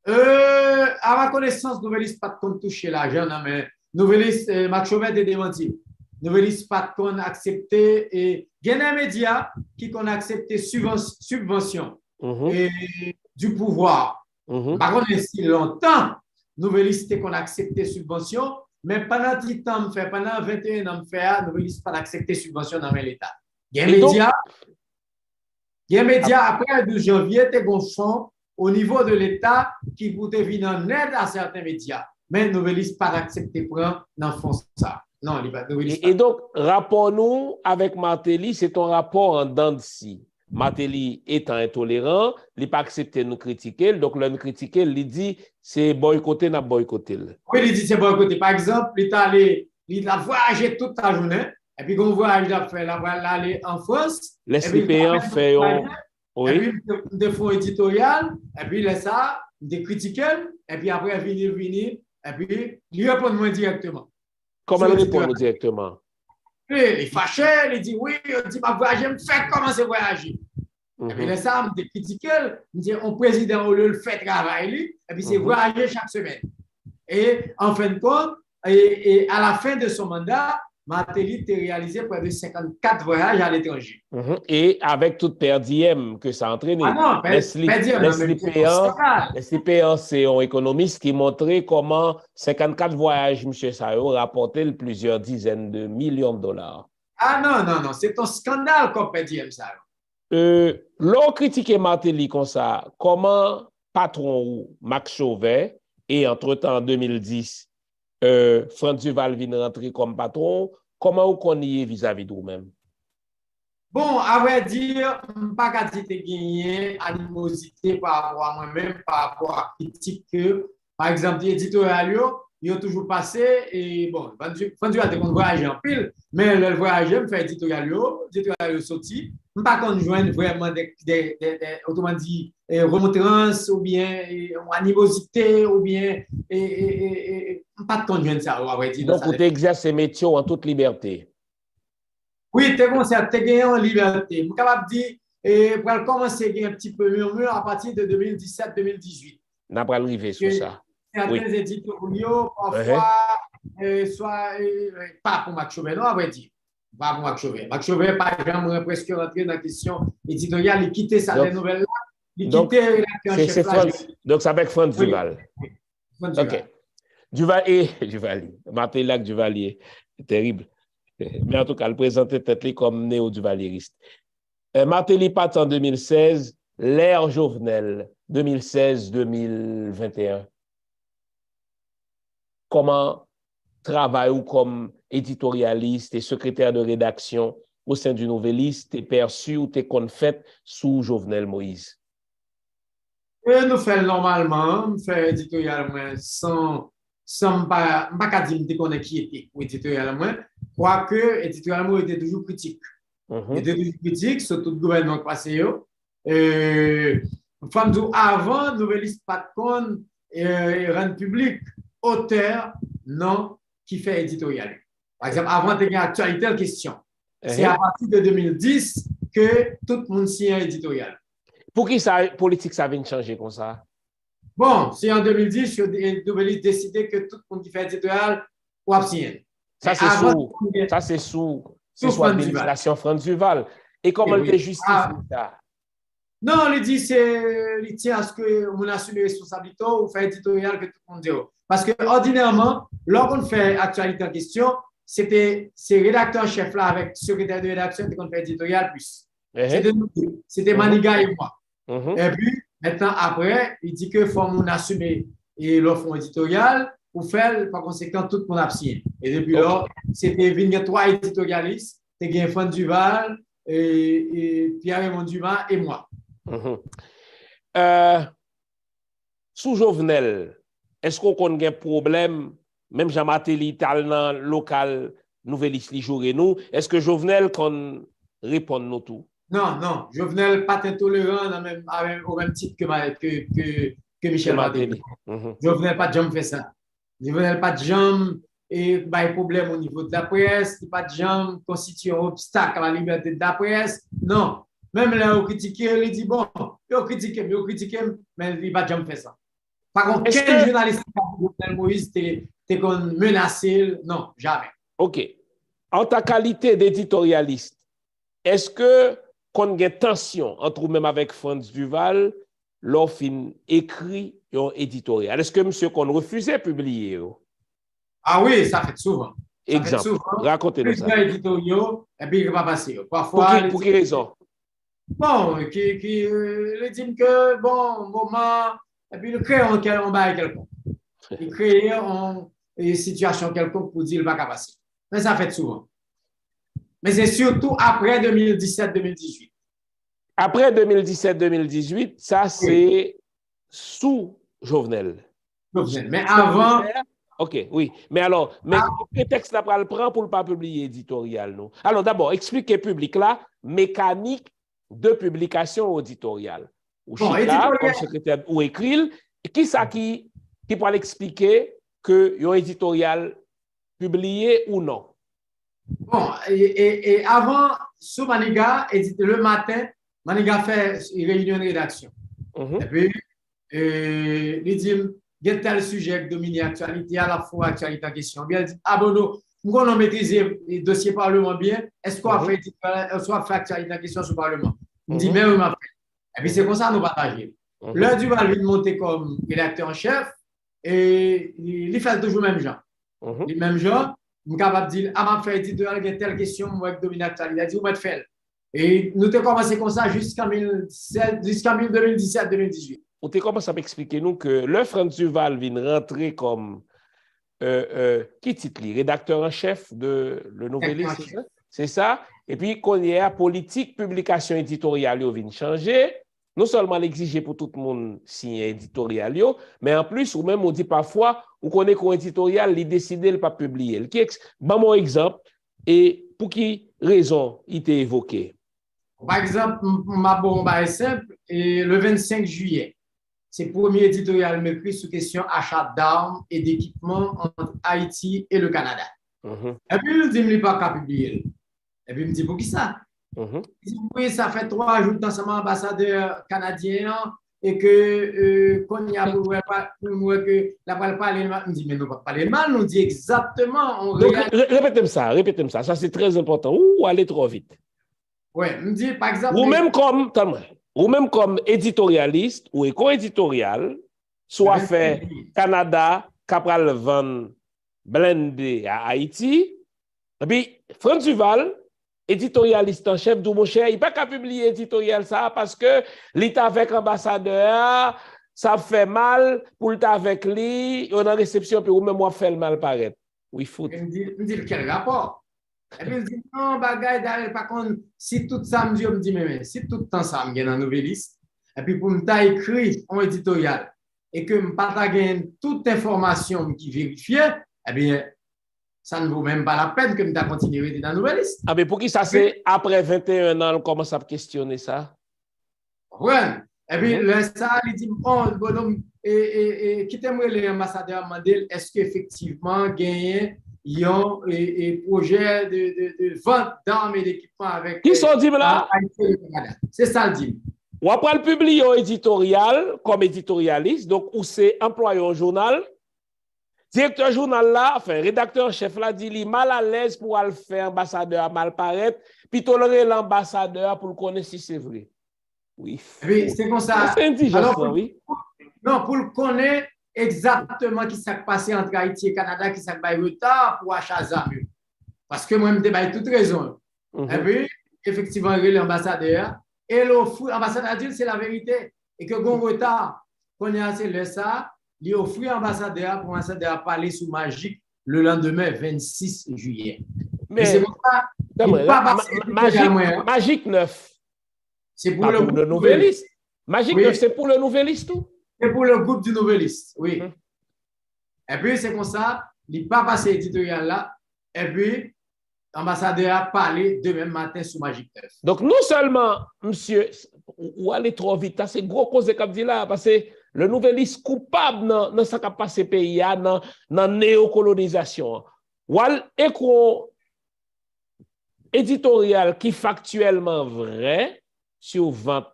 À ma connaissance, Nouvelliste pas de toucher l'argent, mais Nouvelliste, Max Chauvet est démenti. Nouvelliste pas qu'on accepté et il y a des médias qui ont accepté subvention et du pouvoir. Par contre, si longtemps, Nouvelliste qu'on a accepté subvention, mais pendant 30 ans, pendant 21 ans, Nouvelliste pas accepté subvention dans l'État. Il y a des médias, après le 12 janvier, tu as un fonds au niveau de l'État qui pouvait venir en aide à certains médias. Mais Nouvelliste pas accepté prendre dans le fond ça. Non, et donc, rapport-nous avec Martelly, c'est un rapport en dents de scie. Martelly étant intolérant, il n'a pas accepté de nous critiquer. Donc, le nous critiquer, il dit c'est boycotter, n'a boycotter. Oui, il dit c'est boycotter. Par exemple, il a voyagé toute la journée. Et puis, quand on voyage, il a fait aller en France. Les CPN fait oui. Et puis, des fonds éditoriaux. Et puis, il laisse ça, des critiques. Et puis, après, il venir. Et puis, il répond moi directement. Comment il répond directement? Il est fâché, il dit oui, il dit, ma voyage, me fait commencer à voyager. Et puis, là, ça, me critique, me dit, on président, au lieu de faire travail, et puis, c'est voyager chaque semaine. Et en fin de compte, et à la fin de son mandat, Martelly a réalisé près de 54 voyages à l'étranger. Et avec toute per diem que ça a entraîné. Ah non, les CPA, c'est un économiste qui montrait comment 54 voyages, M. Sayo, rapportaient plusieurs dizaines de millions de dollars. Ah non, c'est un scandale comme per diem, ça. L'on critiquait Martelly comme ça, comment patron Max Chauvet, et entre-temps en 2010, Franz Duval vient rentrer comme patron, comment vous connaissez vis-à-vis de vous-même? Bon, à vrai dire, je ne peux pas dire que gagné animosité par rapport à moi-même, par rapport à critique que, par exemple, l'éditorial, il a toujours passé, et bon, Franz Duval a voyagé en pile, mais le voyageur me fait l'éditorial sorti, je ne peux pas qu'on joigne vraiment autrement dit, remontrances ou bien animosité ou bien pas de conjoint ça, on va dire. Donc, vous exercez métier en toute liberté. Oui, tu es en liberté. Je suis capable de dire, pour commencer à un petit peu murmure à partir de 2017-2018. On n'a pas arrivé sur ça. Certains éditoriaux, parfois, soit pas pour Max Chauvet, non, à vrai dire. Pas pour Max Chauvet. Max Chauvet, par exemple, presque rentré dans la question éditoriale, il quittait sa nouvelle-là. Donc, c'est avec Franz Duval. Oui. OK. Duvalier. Martellac Duvalier. C'est terrible. Mais en tout cas, le présentait peut-être comme néo-duvalieriste. Martelly part en 2016, l'ère Jovenel, 2016-2021. Comment travaille-vous comme éditorialiste et secrétaire de rédaction au sein du Nouvelliste est perçu ou t'es confait sous Jovenel Moïse? Nous faisons normalement, nous faisons éditorialement sans pas dire qu'on est qui était pour éditorialement, quoique éditorialement était toujours critique. Il était toujours critique sur tout le gouvernement passé. Avant, Nouvelliste pas de compte rendre public auteur non qui fait éditorial. Par exemple, avant de gagner actualité en question. C'est à partir de 2010 que tout le monde signe éditorial. Pour qui ça politique ça vient changer comme ça? Bon, c'est en 2010 que Nouvelliste décidé que tout le monde qui fait éditorial ou abstient. Ça c'est sous l'administration Franz Duval. Et comment il justifie ça? Non, il dit il tient à ce qu'on assume les responsabilités ou fait éditorial que tout le monde dit. Parce que ordinairement, lorsqu'on fait actualité en question, c'est rédacteur chef là avec secrétaire de rédaction qu'on fait éditorial plus. C'était Maniga et moi. Et puis, maintenant, après, il dit que faut qu'on assume le fonds éditorial pour faire, par conséquent, tout le monde abstient. Et depuis là, c'était venir 3 éditorialistes, c'était Franz Duval, et Pierre-Raymond Dumas et moi. Sous Jovenel, est-ce qu'on a un problème, même Jean Martelly, talent local, Nouvelliste li jour et nous, est-ce que Jovenel, quand répondre nous tout. Non, non, Jovenel pas intolérant au même titre que Michel Martelly. Jovenel pas de jamais fait ça. Jovenel pas de jamais et bah, problème au niveau de la presse, pas de jamais constituer un obstacle à la liberté de la presse. Non, même là, on critique, il dit bon, il critique, mais il va jamais faire ça. Par contre, quel journaliste Jovenel Moïse t'es menacé? Non, jamais. OK. En ta qualité d'éditorialiste, est-ce que qu'on a une tension entre vous-même avec Franz Duval, lorsqu'il écrit un éditorial? Est-ce que monsieur qu'on refusait de publier? Ah oui, ça fait souvent. Exemple, racontez-nous ça. Plusieurs éditoriaux, et puis il ne va pas passer. Parfois, pour quelle raison? Bon, qui dit que, bon, moment, et puis il crée un bail quelconque. Il crée une situation quelconque pour dire qu'il ne va pas passer. Mais ça fait souvent. Mais c'est surtout après 2017-2018. Après 2017-2018, ça c'est sous Jovenel. Mais avant. OK, oui. Mais alors, quel texte là pour le prendre pour ne pas publier éditorial, non? Alors d'abord, expliquez public là, mécanique de publication éditoriale. Ou Chita, comme secrétaire, ou écrit, qui ça qui pourra l'expliquer que un éditorial publié ou non? Bon, et avant, sous Maniga, le matin, Maniga fait une réunion de rédaction. Et puis, il dit, il y a tel sujet qui domine l'actualité, à la fois actualité en question. Bien, il dit, ah bon, nous allons maîtriser le dossier Parlement bien. Est-ce qu'on a fait actualité en question sur le Parlement? Il dit, mais oui, ma frère. Et puis, c'est comme ça que nous partageons. L'heure du Val, il monter comme rédacteur en chef et il fait toujours le même genre. Le même genre. Je suis capable de dire, ah, ma frère, il y a telle question, moi, qui domine l'actualité. Il a dit, vous m'êtes fait. Et nous avons commencé comme ça jusqu'en 2017-2018. On t'a commencé à m'expliquer nous que le Franz Duval vient rentrer comme qui titre rédacteur en chef de Le Nouvelliste, c'est ça? Et puis, qu'on y a politique, publication éditoriale, il vient changer. Non seulement l'exiger pour tout le monde signer éditorial, mais en plus, ou même on dit parfois, on connaît qu'un éditorial, il décide de ne pas publier. Bon, mon exemple, et pour qui raison il t'a évoqué? Par exemple, ma bombe est simple, et le 25 juillet, c'est le premier éditorial m'écrit sur question achat d'armes et d'équipements entre Haïti et le Canada. Et puis, il me dit, il ne pas qu'à publier. Et puis, il me dit, pour qui ça? Il dit, oui, ça fait 3 jours ensemble ambassadeur canadien et que qu'on y a pour que la parle parler mal. Il me dit, mais nous ne pas parler mal, nous dit exactement. Donc, répétez-moi ça. Ça, c'est très important. Ou aller trop vite. Oui, me dit, par exemple. Ou même comme éditorialiste ou éco-éditorial, soit fait Canada, Capral Van blendé à Haïti. Et puis, Franz Duval, éditorialiste en chef, d'où mon cher, il n'a pas qu'à publier éditorial ça parce que l'État avec ambassadeur, ça fait mal pour l'État avec lui, on a réception, puis ou même moi fait le mal paraître. Oui, fout. Il me dit quel rapport? Et puis il dit non, bagaille d'ailleurs, par contre, si tout ça me dit, on me dit, mais si tout le temps ça me gagne un Nouvelliste, et puis pour me écrit un éditorial, et que je partage toute information qui vérifie, eh bien, ça ne vaut même pas la peine que je continue dans la Nouvelliste. Ah, mais pour qui ça, c'est après 21 ans, on commence à questionner ça? Ouais. Et puis, ça, il dit, bon, bonhomme, quittez-moi l'ambassadeur Mandel, est-ce qu'effectivement, gagner un projet de vente d'armes et d'équipements avec. Qui sont dit là? C'est ça le dit. Ou après le publier un éditorial comme éditorialiste, donc où c'est employé au journal. Directeur journal là, enfin, rédacteur chef là, dit il est mal à l'aise pour le faire ambassadeur à mal paraître, puis tolérer l'ambassadeur pour le connaître si c'est vrai. Oui. C'est comme ça. C'est indigent, alors, oui. Non, pour le connaître exactement qui s'est passé entre Haïti et Canada, qui s'est passé retard pour achat d'armes. Parce que moi, je me toute raison. Et puis, effectivement, l'ambassadeur, et l'ambassadeur dit c'est la vérité. Et que bon retard, qu'on est assez le ça, il offre l'ambassadeur pour l'ambassadeur à parler sous Magique le lendemain 26 juillet. Mais c'est pour ça, Magique 9. C'est pour le Nouvelliste. Magique 9, c'est pour le Nouvelliste tout? C'est pour le groupe du Nouvelliste, oui. Et puis, c'est comme ça, il n'est pas passé éditorial là. Et puis, l'ambassadeur a parlé demain matin sur Magic 9. Donc, non seulement, monsieur, ou aller trop vite, c'est gros cause de dit là, parce que le nouveliste coupable dans ce qui a passé pays, dans la néocolonisation. Ou écran éditorial qui est factuellement vrai sur vente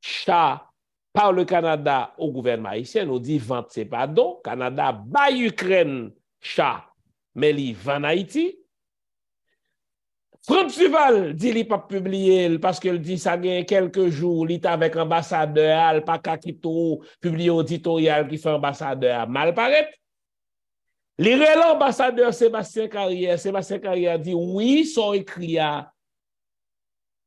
chat par le Canada au gouvernement haïtien, nous dit vente, c'est pas don. Canada bat Ukraine chat, mais il vend en Haïti. Frantz Duval dit qu'il n'a pas publié parce qu'il dit ça gagne quelques jours, il est avec ambassadeur, il pas qu'à publier éditorial qui fait ambassadeur mal paraît. Les l'ambassadeur Sébastien Carrière dit oui, son écrit à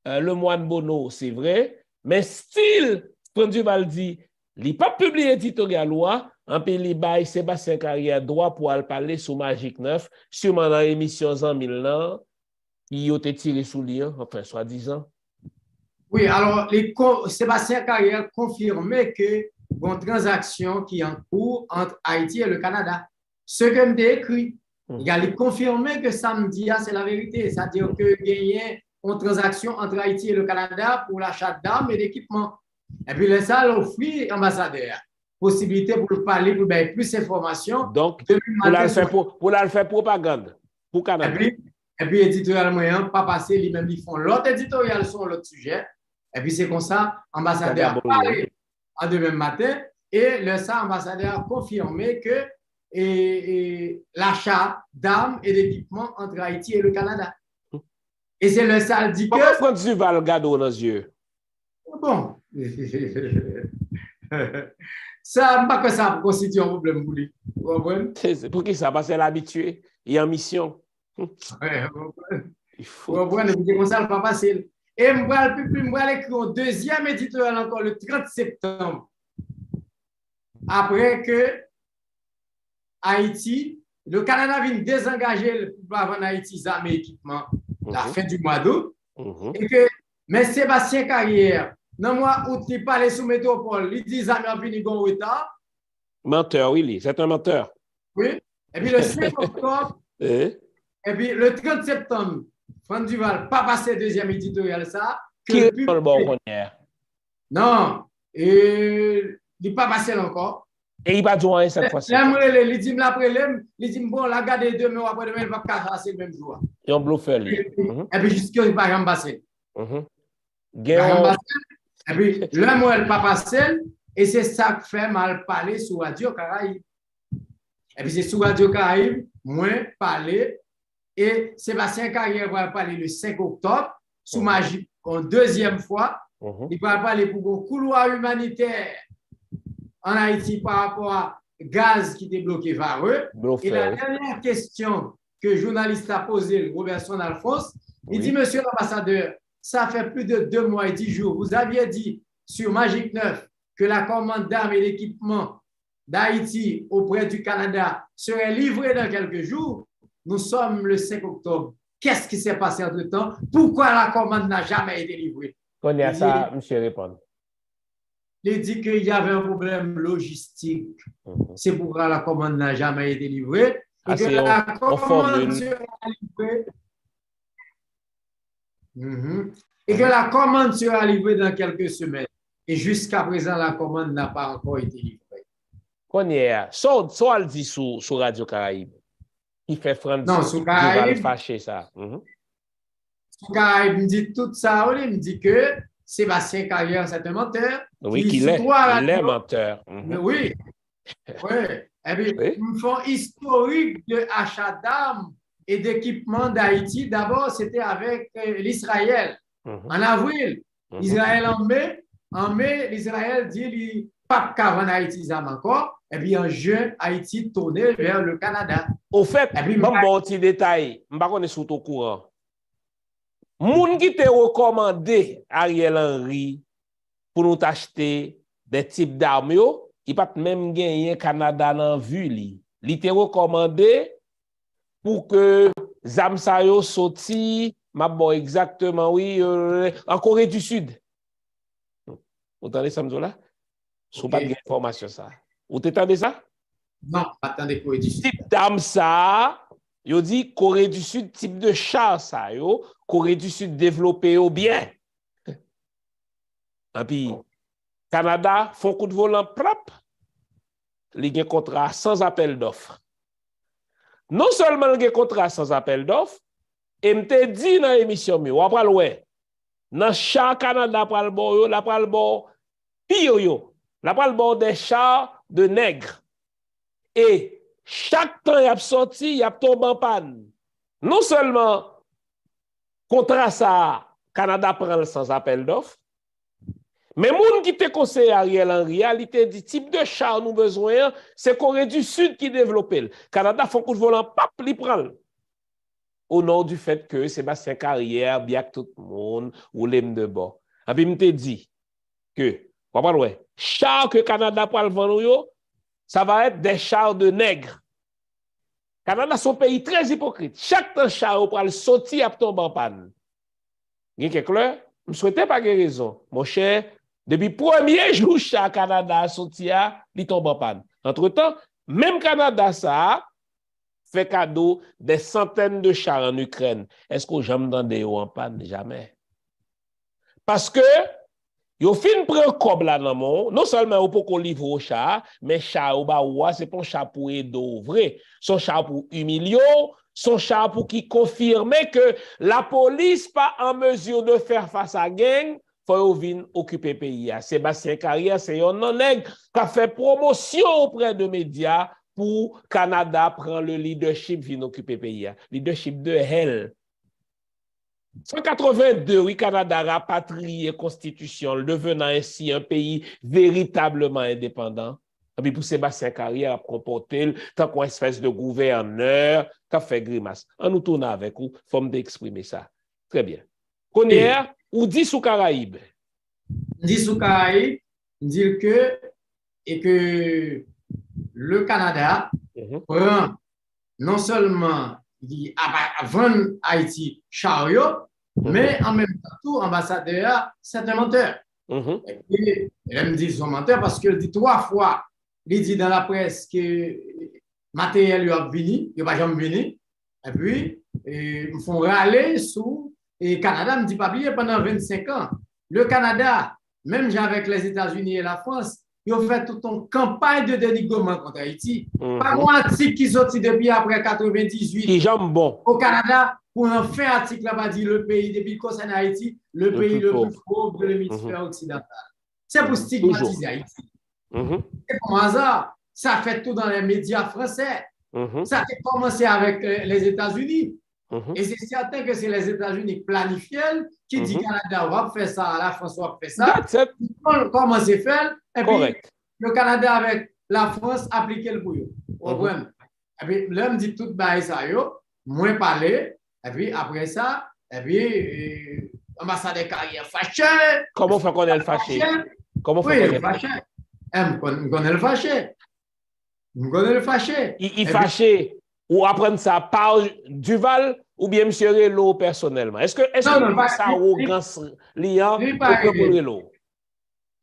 le moine Bono, c'est vrai, mais style, Frantz Duval dit, il n'a pas publié éditorial loi, en pays bail Sébastien Carrière droit pour aller parler sur Magic 9, sûrement dans l'émission en 1000 ans. Il a été tiré sous lien, enfin, soi-disant. Oui, alors, Sébastien Carrière confirmait que une transaction qui est en cours entre Haïti et le Canada. Ce que j'ai écrit, il a confirmé que samedi, c'est la vérité. C'est-à-dire que gagner une transaction entre Haïti et le Canada pour l'achat d'armes et d'équipements. Et puis, ça l'offrit ambassadeur. Possibilité pour parler, pour bien plus d'informations. Donc, pour la faire propagande pour Canada. Et puis, éditorial moyen, pas passé, lui-même, ils font l'autre éditorial sur l'autre sujet. Et puis, c'est comme ça, ambassadeur a parlé en demain matin et le ça, ambassadeur a confirmé que l'achat d'armes et d'équipements entre Haïti et le Canada. Et c'est le ça dit que. Pourquoi Frantz Duval garde dans les yeux? Bon. Ça, pas que ça constitue un problème pour lui. Pour qui ça? Parce qu'elle est habituée, il est en mission. Il faut comprendre, comme ça, pas facile. Et je vais écrire un deuxième éditorial encore le 30 septembre. Après que Haïti, le Canada vient désengager pour avoir Haïti armes et équipements la fin du mois d'août. Et que, mais Sébastien Carrière, dans le mois août, il parlait sous métropole, il dit armes ont fini en retard. Menteur, oui, c'est un menteur. Oui. Et puis le 5 octobre, et puis le 30 septembre, Frantz Duval pas passé deuxième éditorial ça. Qui est le bon non, il n'est pas passé encore. Et il va jouer cette fois-ci. Il dit bon, la garde demain ou après-demain, il va passer le même jour. Et on bluffé. Et puis jusqu'à il va passer. Et puis le mois il pas passé et c'est ça qui fait mal parler sur Radio Caraïbe. Et puis c'est sur Radio Caraïbe, moi parler. Et Sébastien Carrière va parler le 5 octobre, sous Magic, en deuxième fois. Il va parler pour un couloir humanitaire en Haïti par rapport à gaz qui était bloqué par eux. Et la dernière question que le journaliste a posée, Robertson Alphonse, il dit, monsieur l'ambassadeur, ça fait plus de 2 mois et 10 jours. Vous aviez dit sur Magic 9 que la commande d'armes et d'équipements d'Haïti auprès du Canada serait livrée dans quelques jours. Nous sommes le 5 octobre. Qu'est-ce qui s'est passé entre-temps? Pourquoi la commande n'a jamais été livrée? Qu'on y a ça, monsieur répond. Il dit qu'il y avait un problème logistique. C'est pourquoi la commande n'a jamais été livrée. Et que la commande sera livrée. Et que la commande sera livrée dans quelques semaines. Et jusqu'à présent, la commande n'a pas encore été livrée. Qu'on y a. Ça, elle dit sur Radio Caraïbe. Il fait Frantz Duval fâché ça. Sur Caraïbe, il me dit tout ça, il me dit que Sébastien Carrière, c'est un menteur. Oui, qu'il est menteur. Oui. Et puis, ils font historique de achat d'armes et d'équipements d'Haïti. D'abord, c'était avec l'Israël. En avril, Israël en mai, l'Israël dit pas qu'avant Haïti, ils encore. Et puis en juin, Haïti tournait vers le Canada. Au fait, bon petit détail, je ne sais pas si vous êtes au courant. Moun qui te recommandé Ariel Henry pour nous acheter des types d'armes, il pas même gagné Canada dans vue. Il te recommandé pour que Zamsa yo sorti, exactement, oui, en Corée du Sud. Vous entendez ça, là? Vous n'avez pas d'information ça. Vous entendez ça? Non, attendez, Corée du Sud. Type d'armes ça, Yo dit Corée du Sud type de char ça yo, Corée du Sud développé au bien. Et puis Canada font coup de volant propre, il y a un contrat sans appel d'offres. Non seulement il y a un contrat sans appel d'offres, et m'te dit dans l'émission mi, ou après ouais, dans char Canada pral bon yo, la pral bon pire yo, la pral bon des chars de nègres. Et chaque temps y a sorti, y a tombé en panne. Non seulement contrat ça Canada prend sans appel d'offres, mais moun qui te conseille Ariel en réalité dit type de char nous besoin, c'est Corée du Sud qui développe. Canada font coup de volant, pap, li prend. Au nom du fait que Sébastien Carrière, bien que tout le monde, ou l'aime de bord. Et puis, je te dit que, char que Canada pour le vendre, ça va être des chars de nègres. Canada, c'est un pays très hypocrite. Chaque temps char pour le sortir, il tombe en panne. Il y a quelqu'un, je ne souhaitais pas qu'il raison. Mon cher, depuis le premier jour, char Canada sorti, il tombe en panne. Entre-temps, même Canada, ça, fait cadeau des centaines de chars en Ukraine. Est-ce que j'aime dans des en panne? Jamais. Parce que, yo fin prend cob là dans mon, non seulement au pour qu'on livre au char, mais char au bas c'est pas un char pour aider vrai, son char pour humilier, son char pour qui confirme que la police pas en mesure de faire face à gang, faut venir occuper pays. Sébastien Carrière, c'est un non-nègre qui a fait promotion auprès de médias pour Canada prend le leadership vient occuper pays. Leadership de hell. 182, oui, Canada a rapatrié constitution, devenant ainsi un pays véritablement indépendant. Et puis pour Sébastien Carrière, a comporté tant qu'une espèce de gouverneur qui a fait grimace. On nous tourne avec vous, il faut m'exprimer ça. Très bien. Konnière, ou dit sous Caraïbes? Dit sous Caraïbes, dire que le Canada prend non seulement vendre Haïti chariot, mais en même temps, tout ambassadeur, c'est un menteur. Et elle me dit son menteur parce qu'il dit 3 fois, il dit dans la presse que matériel lui a venu, il n'a pas jamais venu, et puis ils me font râler sous, et Canada me dit pas bien pendant 25 ans. Le Canada, même avec les États-Unis et la France, ils ont fait toute une campagne de dénigrement contre Haïti. Pas un article qui sorti depuis après 98 qui jambe bon au Canada pour en faire un article là-bas dit le pays depuis qu'on concerne Haïti, le pays le plus pauvre de l'hémisphère occidental. C'est pour stigmatiser Haïti. C'est comme hasard, ça fait tout dans les médias français. Ça a commencé avec les États-Unis. Et c'est certain que c'est les États-Unis qui planifient, qui dit Canada va faire ça, la France va faire ça. Comment c'est fait? Et puis, le Canada avec la France appliquer le bouillon. Et puis, l'homme dit tout ça, moins parler. Et puis, après ça, et puis, l'ambassadeur Carrière fâché. Comment fait qu'on est le fâché? Comment fait qu'on est fâché? On connaît le fâché. On connaît le fâché. Il fâché ou apprendre ça par Duval ou bien M. Relo personnellement? Est-ce que ça arrogance liant pour Relo?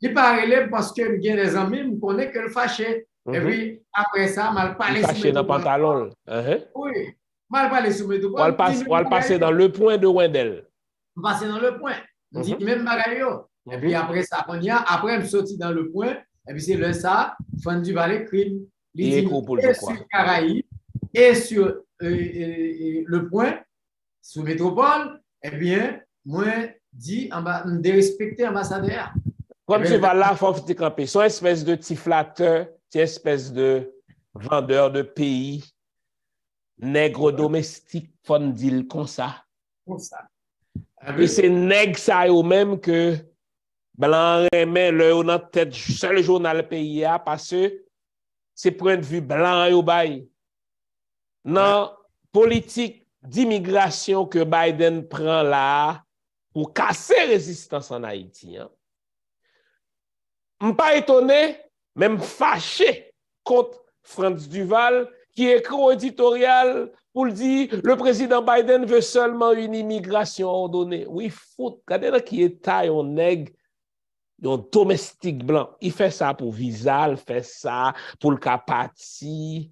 Il parle parce que j'ai des amis, je connais que le fâché. Et puis, après ça, mal parlé. Fâché dans le pantalon. Oui, mal parlé sous mes doigts. Ou al passer dans le point de Wendell. Passer dans le point. On dit même bagaille. Et puis après ça, après, je sorti dans le point. Et puis c'est le ça, Fan Duval crime. Il dit et sur Caraïbes et sur le point, sous métropole, eh bien, moi, dit de respecter l'ambassadeur. Comme tu vas là, il faut que tu campes. Son espèce de petit flatteur, une espèce de vendeur de pays, nègre domestique, font dire comme ça. Comme ça. Et c'est nègre ça ou même que blanc remet le dans tête seul journal pays parce que c'est point de vue blanc et au bail. Dans politique d'immigration que Biden prend là pour casser résistance en Haïti. Je ne suis pas étonné, même fâché contre Frantz Duval, qui écrit au éditorial pour dire le président Biden veut seulement une immigration ordonnée. Oui, faut. Regardez qui est taille, on nègre, un domestique blanc. Il fait ça pour visa, il fait ça pour le capati.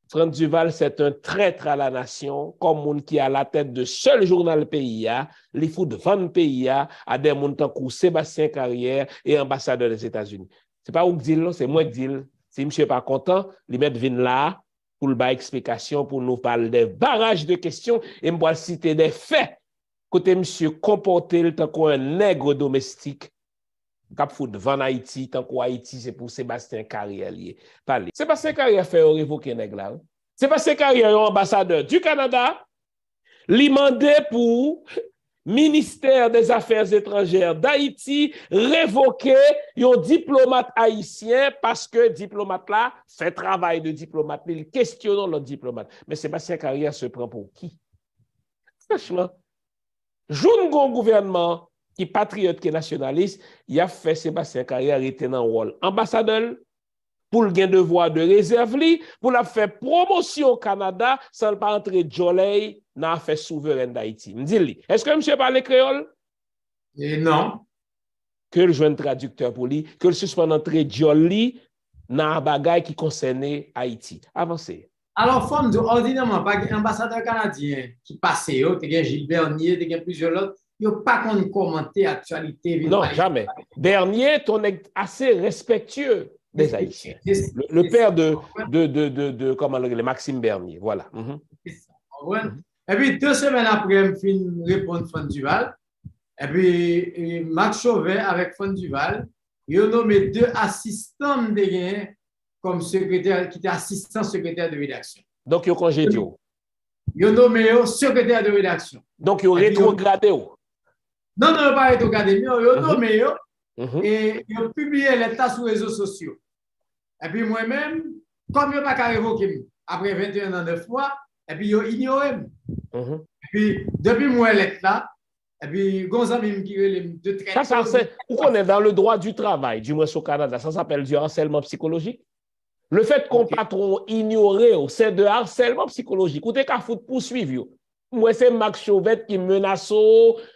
Franz Duval, c'est un traître à la nation, comme monde qui est à la tête de seul journal pays, les fout de 20 pays à des montants comme Sébastien Carrière et ambassadeur des États-Unis. C'est pas où que dit, c'est moi qui dis. Si monsieur n'est pas content, il met vin là pour le bas explication, pour nous parler des barrages de questions et me citer des faits. Côté monsieur comporté tant qu'un nègre domestique. Cap fout devant Haïti, tant qu'Haïti, c'est pour Sébastien Carrière lié. Parlez. Sébastien Carrière fait révoquer nègre là. Sébastien Carrière est ambassadeur du Canada. Li mandé pour ministère des Affaires étrangères d'Haïti révoquer un diplomate haïtien parce que diplomate là fait travail de diplomate. Il questionne le diplomate. Mais Sébastien Carrière se prend pour qui? Franchement, joue un gouvernement qui est patriote, qui est nationaliste, il a fait Sébastien Carrière était dans le rôle ambassadeur pour le gain de devoir de réserve, pour la faire promotion au Canada sans pas entrer Jolay dans l'affaire souveraine d'Haïti. Est-ce que monsieur parle créole? Non. Que le joint traducteur pour lui, que le suspend entrer Jolly dans la bagaille qui concernait Haïti. Avancez. Alors, forme de ordinairement, pas ambassadeur canadien qui passe, tu as Gilles Bernier, tu as plusieurs autres. Il n'y a pas qu'on commenter l'actualité. Non, jamais. Bernier, ton est assez respectueux des Haïtiens. Le père comment le Maxime Bernier, voilà. Et puis, 2 semaines après, je finis répondre Franz Duval. Et puis, Max Chauvet avec Franz Duval, il a nommé 2 assistants de comme secrétaire, qui étaient assistants secrétaire de rédaction. Donc, il a congédié. Il a nommé secrétaire de rédaction. Donc, il a rétrogradé. Non, pas rétrogradé, il a nommé et il a publié l'état sur les réseaux sociaux. Et puis moi-même, comme il n'a pas révoqué après 21 ans de fois, et puis il a ignoré. Et puis, depuis moi, là, et puis, Gonzami qui est de très. Ça, on est dans le droit du travail, du moins au Canada, ça s'appelle du harcèlement psychologique. Le fait qu'on patron ignoré, c'est de harcèlement psychologique. Ou t'es qu'à foutre poursuivre. Moi, c'est Max Chauvet qui menace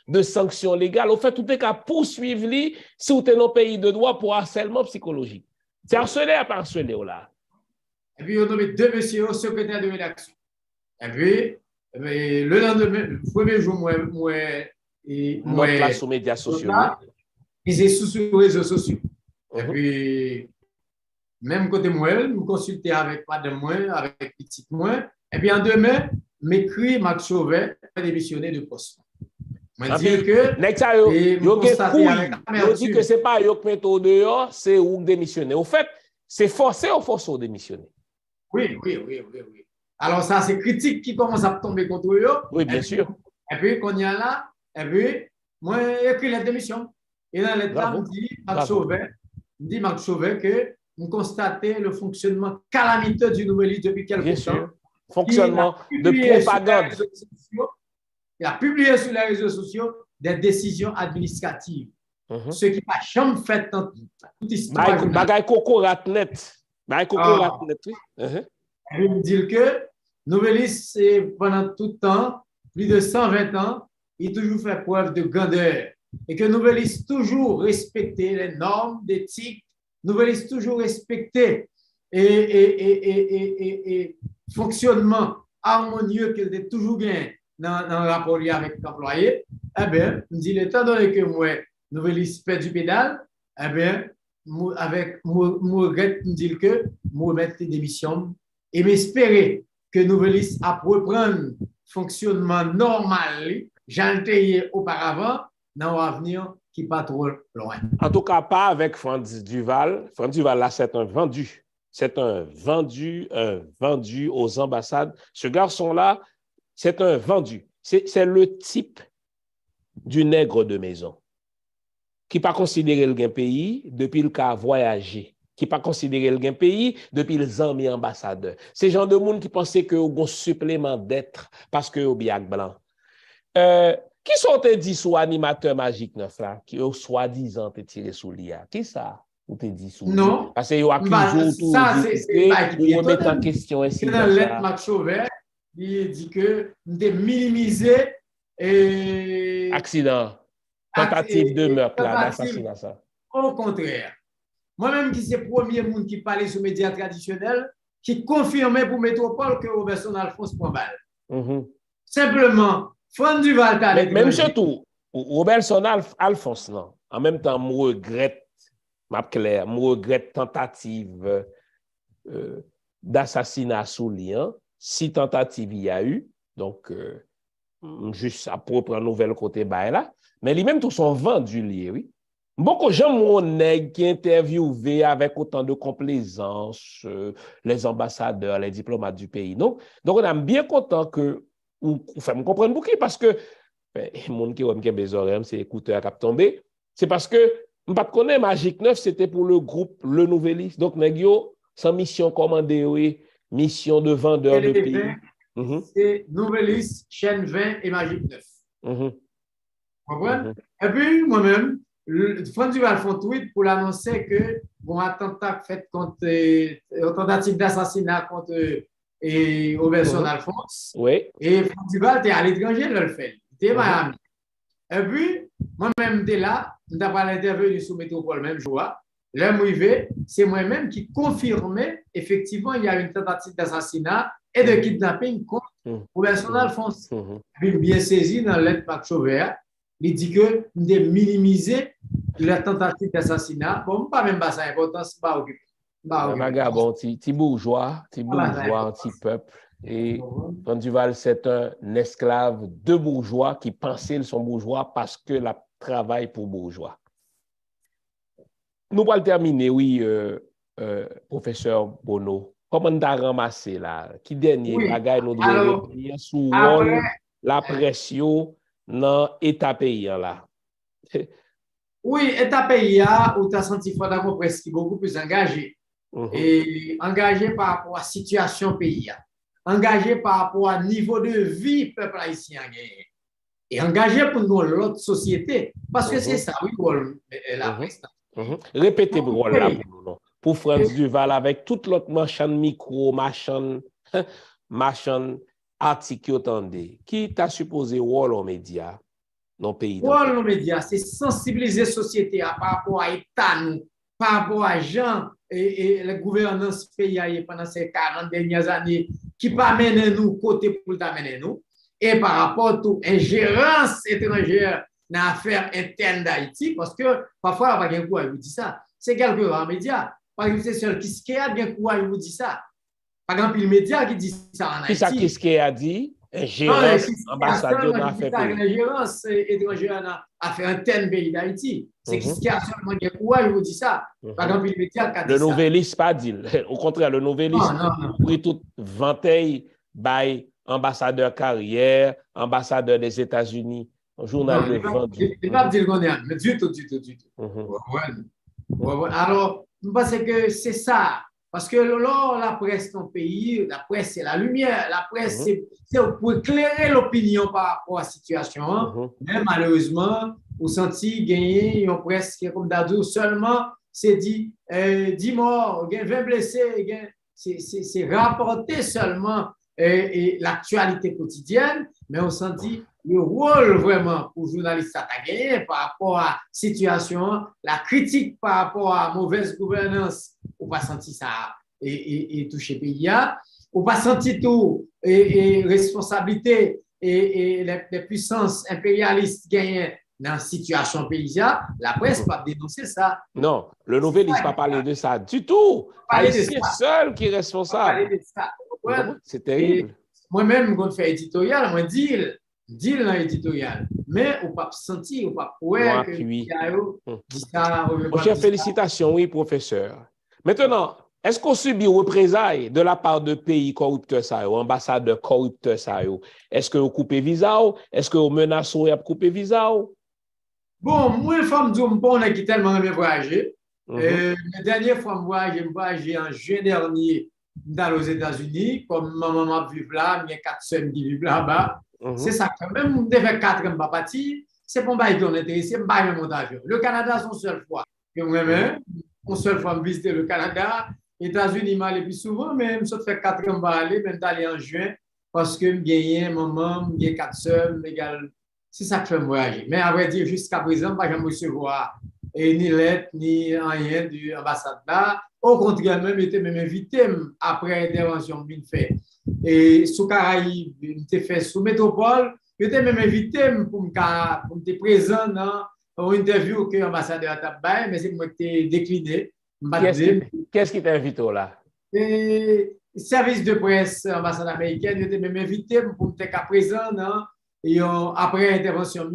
de sanctions légales. Au fait, tout est qu'à poursuivre lui si vous êtes dans le pays de droit pour harcèlement psychologique. C'est harcelé à pas harcelé là. Et puis, on a nommé 2 messieurs au secrétaire de rédaction. Et puis, le lendemain, le premier jour, moi place aux médias sociaux. Ils sont sur les réseaux sociaux. Et puis, même côté moi, nous consulter avec madame moi, avec petite moi. Et puis, en demain, m'écrit Max Chauvet a démissionné de poste. Je dis que il dit que ce n'est pas eux qui mettent au dehors, c'est eux qui démissionnent. Au fait, c'est forcé ou forcé de démissionner? Oui. Alors ça, c'est critique qui commence à tomber contre eux. Oui, bien sûr. Et puis, quand il y a là, et puis, moi, j'écris la démission. Et dans l'état, me dit Max Chauvet que nous constatons le fonctionnement calamiteux du Nouvelliste depuis quelques temps. Fonctionnement de propagande. Il a publié sur les réseaux sociaux des décisions administratives. Ce qui n'a jamais fait dans toute histoire. Bagay Coco Ratnet. Il me dit que Nouvelliste, pendant tout le temps, plus de 120 ans, il a toujours fait preuve de grandeur. Et que Nouvelliste toujours respecté les normes d'éthique, Nouvelliste toujours respecté et fonctionnement harmonieux qu'il a toujours bien dans le rapport avec l'employé. Eh bien, il me dit, étant donné que moi, Nouvelliste fait du pédale, eh bien, avec moi, regrette me dire que moi mettre les démissions et m'espérer que Nouvelliste a reprendre fonctionnement normal, j'en auparavant, dans l'avenir qui n'est pas trop loin. En tout cas, pas avec Franz Duval. Franz Duval, là, c'est un vendu. C'est un vendu aux ambassades. Ce garçon-là, c'est un vendu. C'est le type du nègre de maison qui n'a pas considéré le gain pays depuis le cas voyager, qui n'a pas considéré le gain pays depuis les amis ambassadeurs. C'est le genre de monde qui pensait que un supplément d'être parce que au biac blanc. Qui sont te dit sur animateur magique neuf là, qui au soi-disant te tiré sous l'IA? Qui ça? Ou te dit sous? Non. Parce que yo accuse tout, ça c'est remettre en question ainsi. Dans la lettre Max Chauvet, il dit que nous avons minimisé accident, tentative de meurtre là, d'assassinat ça. Au contraire. Moi-même qui c'est le premier monde qui parlait sur les médias traditionnels, qui confirmait pour Métropole que Robertson Alphonse prend balle. Mhm. Simplement, Franck Duval t'a Mais même surtout, Robertson Alphonse, non. En même temps, je regrette tentative d'assassinat sous lien. Si tentative il y a eu, donc juste à prendre nouvelle côté là, mais lui-même tout son vendu lié, oui. Beaucoup de gens m'ont qui interviewé avec autant de complaisance les ambassadeurs, les diplomates du pays. Non? Donc on est bien content que vous comprenez beaucoup parce que les gens qui ont des oreilles, c'est écouteurs qui ont tombé. C'est parce que je ne connais pas Magic 9, c'était pour le groupe Le Nouveliste. Donc, Negio, sans mission commandée, oui, mission de vendeur de pays. C'est Nouveliste, chaîne 20 et Magic 9. Vous comprenez? Et puis, moi-même, Franck Duval font tweet pour l'annoncer que bon attentat fait contre tentative d'assassinat contre Robertson Alphonse. Oui. Et Franck Duval était à l'étranger, le fait. Il était à Miami. Et puis, moi-même, j'étais là, d'après l'interview sous Métropole, même jour, l'homme arrivé, c'est moi-même qui confirmait effectivement il y a une tentative d'assassinat et de kidnapping contre Robertson Alphonse. Puis, bien saisi dans l'aide Marc Chauvert, il dit que de minimiser la tentative d'assassinat. Bon, pas même pas ça importance, pas occupé. Vagabond, petit bourgeois, petit peuple. Et Franck Duval, c'est un esclave de bourgeois qui pensait son bourgeois parce que la travaille pour bourgeois. Nous allons terminer, oui, professeur Bono. Comment on a ramassé là? Qui dernier bagaille nous devons retenir sous la pression dans l'État paysan là? Oui, l'État paysan, où tu as senti fondamentalement presque beaucoup plus engagé. Et engagé par rapport à la situation paysanne. Engagé par rapport au niveau de vie peuple haïtien et engagé pour nous l'autre société parce que c'est ça oui la presse. Répétez le rôle là pour nous pour Franck Duval avec toute l'autre machin micro machin article attendez qui t'a supposé rôle aux médias dans le pays. Rôle aux médias c'est sensibiliser la société par rapport à l'État nous par rapport à gens et la gouvernance pays pendant ces 40 dernières années qui pas mener nous côté pour t'amener nous et par rapport à toute ingérence étrangère dans l'affaire interne d'Haïti parce que parfois on va bien quoi vous dit ça c'est quelque chose en médias par exemple c'est seul qui a bien quoi vous dit ça par exemple le média qui dit ça en Haïti qui a dit ingérence ambassadeur dans l'affaire ingérence étrangère dans l'affaire interne pays d'Haïti c'est qui a seulement bien quoi vous dit ça par exemple le média qui a dit le Nouveliste pas dit au contraire le Nouveliste pris toute vanteille by ambassadeur carrière ambassadeur des États-Unis un journal de vendu. Il va dire qu'on est mais du tout. Alors, je pense que c'est ça. Parce que là, la presse dans le pays, la presse, c'est la lumière. La presse, c'est pour éclairer l'opinion par rapport à la situation. Mais malheureusement, vous sentez gagner une presse qui est comme d'adou seulement, c'est dit 10 morts, 20 blessés, c'est rapporté seulement et l'actualité quotidienne, mais on sent dit le rôle vraiment pour les journalistes à gagner par rapport à la situation, la critique par rapport à la mauvaise gouvernance, on pas senti ça et toucher pays, on pas senti tout et responsabilité et les puissances impérialistes gagnent dans la situation paysanne, la presse pas dénoncer ça. Non, le Nouveliste pas parler de ça du tout. C'est seul qui est responsable. C'est terrible. Moi-même, quand je fais éditorial, moi, deal dans l'éditorial. Mais on ne peut pas sentir, on ne peut pas voir que dit ça. Chère, félicitations, oui, professeur. Maintenant, est-ce qu'on subit représailles de la part de pays corrupteurs, ambassadeurs corrupteurs? Est-ce que vous coupez visa? Est-ce que vous menacez de couper visa? Bon, moi, je me dis, on a tellement voyager. La dernière fois, je voyagé en juin dernier dans les États-Unis, comme ma maman vit là, il y a 4 semaines qui vivent là-bas. C'est ça, quand même, on devait 4 ans pas partir, c'est pour moi qui est intéressé, je vais mon avion. Le Canada, c'est une seule fois. Une seule fois, je visite le Canada. Les États-Unis, je vais plus souvent, mais je fait 4 ans pas aller, même d'aller en juin, parce que je gagne maman, je gagne 4 semaines, c'est ça que je fais voyager. Mais à vrai dire, jusqu'à présent, je ne recevoir et ni lettre, ni rien de l'ambassade là. Au contraire, même, il était même invité après l'intervention bien fait. Et sous Caraïbes, il était fait sous métropole, il était même invité pour me présent dans une interview que l'ambassadeur a tapé, mais c'est moi qui ai décliné. Qu'est-ce qui t'invite là? Et service de presse, ambassade américaine, il était même invité pour être présent et après l'intervention,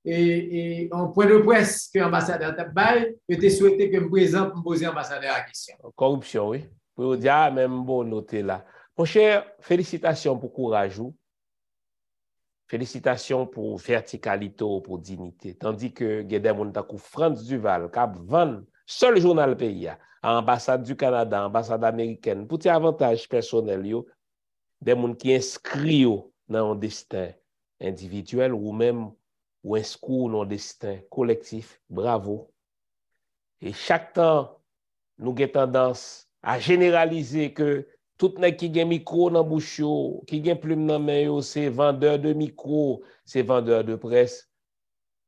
et en point de presse que l'ambassadeur a fait, il était souhaité que je me présente pour me poser l'ambassadeur la question. Corruption, oui. Pour dire, même bon noter là. Mon cher, félicitations pour courage. Félicitations pour verticalité, pour dignité. Tandis que Gede Montakou, France Duval, Cap Van, seul journal pays, à l'ambassade du Canada, ambassade américaine, pour tes avantages personnels, des gens qui inscrits dans un destin individuel ou même ou inscrits dans un destin collectif. Bravo. Et chaque temps, nous avons tendance à généraliser que tout le monde qui a un micro dans la bouche, qui a plume dans la main, c'est vendeur de micro, c'est vendeur de presse.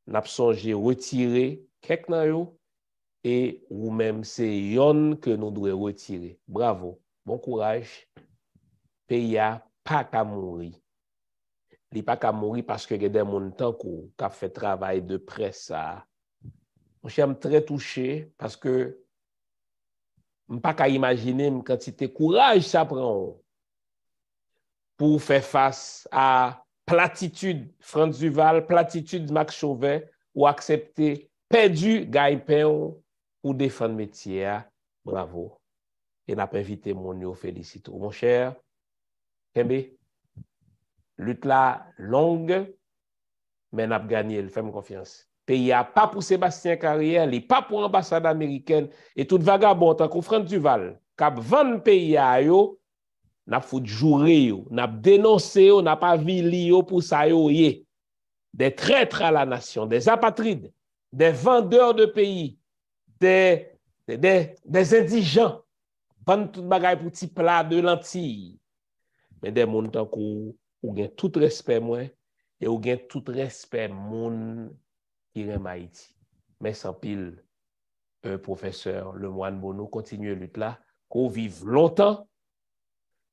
Nous avons songé retirer quelqu'un et ou même c'est yon que nous devons retirer. Bravo, bon courage. Pays a pas qu'à mourir. Il pas qu'à mourir parce que il y a des gens qui ont fait travail de presse. Je suis très touché parce que je ne peux pas imaginer une quantité de courage ça prend pour faire face à platitude France Duval, platitude Max Chauvet, ou accepter perdu gagne-pain pour défendre le métier. Bravo. Et n'a pas invité mon félicite. Mon cher, Kembe, lutte là longue, mais n'a pas gagné, fais-moi confiance. Pays a pas pour Sébastien Carrière, il pas pour l'ambassade américaine, et tout vagabond, tant qu'on France Duval, cap 20 pays à yo, n'a faut jouer yo, n'a dénoncé yo, n'a pas vili yo pour ça yo yé. Des traîtres à la nation, des apatrides, des vendeurs de pays, des indigents, vendent tout bagay pour petit plat de lentilles. Mais des gens qui ont tout respect moi et ont tout respect moun qui aime Haïti. Mais sans pile professeur le moine Bono continue lutte là, qu'on vive longtemps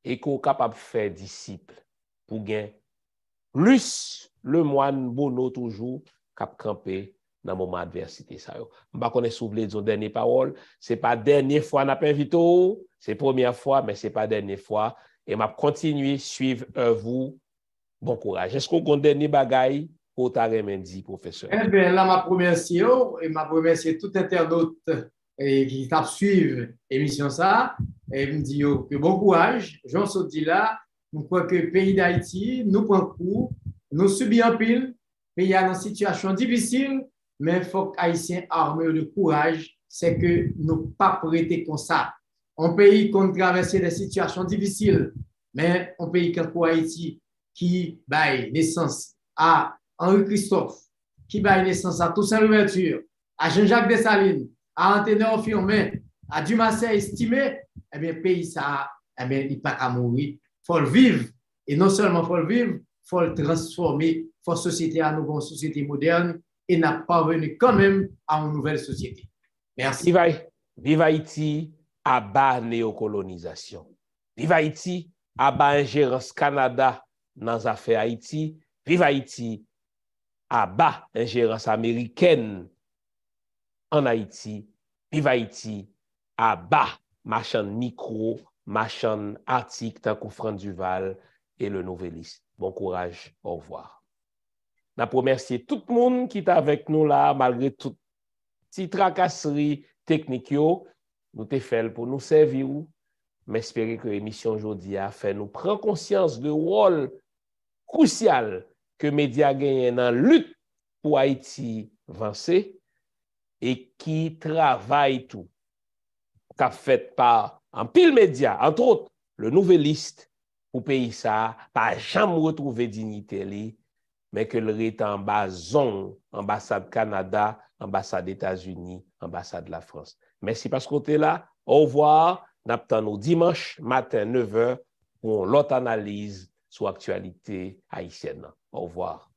et qu'on est capable de faire disciple pour gagner plus le moine Bono toujours cap camper dans moment adversité ça yo. M'pa connait souvelé dire dernière parole, c'est pas dernière fois n'a pas invité, c'est première fois mais c'est pas dernière fois et m'a continuer suivre vous. Bon courage. Est-ce qu'on a dernier bagaille pour ta remercier professeur? Eh bien, là, ma remercie et ma remercie tout internaute qui t'a suivi l'émission ça et me dit que bon courage. Jean Saudi là, nous crois que le pays d'Haïti, nous prenons coup, nous subissons en pile, pays est dans une situation difficile, mais il faut que les Haïtiens armés de courage, c'est que nous ne pas prêter comme ça. Un pays qui a traversé des situations difficiles, mais un pays comme Haïti qui baille naissance à Henri Christophe, qui baille naissance à Toussaint Louverture, à Jean-Jacques Dessalines, à Anténor Firmin, à Dumassé estimé, eh bien, le pays, ça, eh bien, il n'est pas à mourir. Il faut le vivre. Et non seulement il faut le vivre, il faut le transformer. Il faut société à nouveau, une société moderne, et n'a pas venu quand même à une nouvelle société. Merci. Vive Haïti, à bas néocolonisation. Vive Haïti, à bas ingérence Canada dans les affaires Haïti. Vive Haïti, à bas ingérence américaine en Haïti. Vive Haïti, à bas machin micro, machin article, tant que Franck Duval et le Nouvelliste. Bon courage, au revoir. Je remercie tout le monde qui est avec nous là, malgré toute petite tracasserie technique. Nous te fait pour nous servir. Mais j'espère que l'émission aujourd'hui a fait nous prendre conscience du rôle crucial que les médias gagnent dans la lutte pour Haïti avancer et qui travaille tout, qu'a fait par un pile média, entre autres, le Nouvelliste, pour pays ça, pas jamais retrouver dignité, mais que le est en bas zone, ambassade Canada, ambassade États-Unis, ambassade de la France. Merci parce que tu es là. Au revoir. Nous dimanche matin 9h pour l'autre analyse sur l'actualité haïtienne. Au revoir.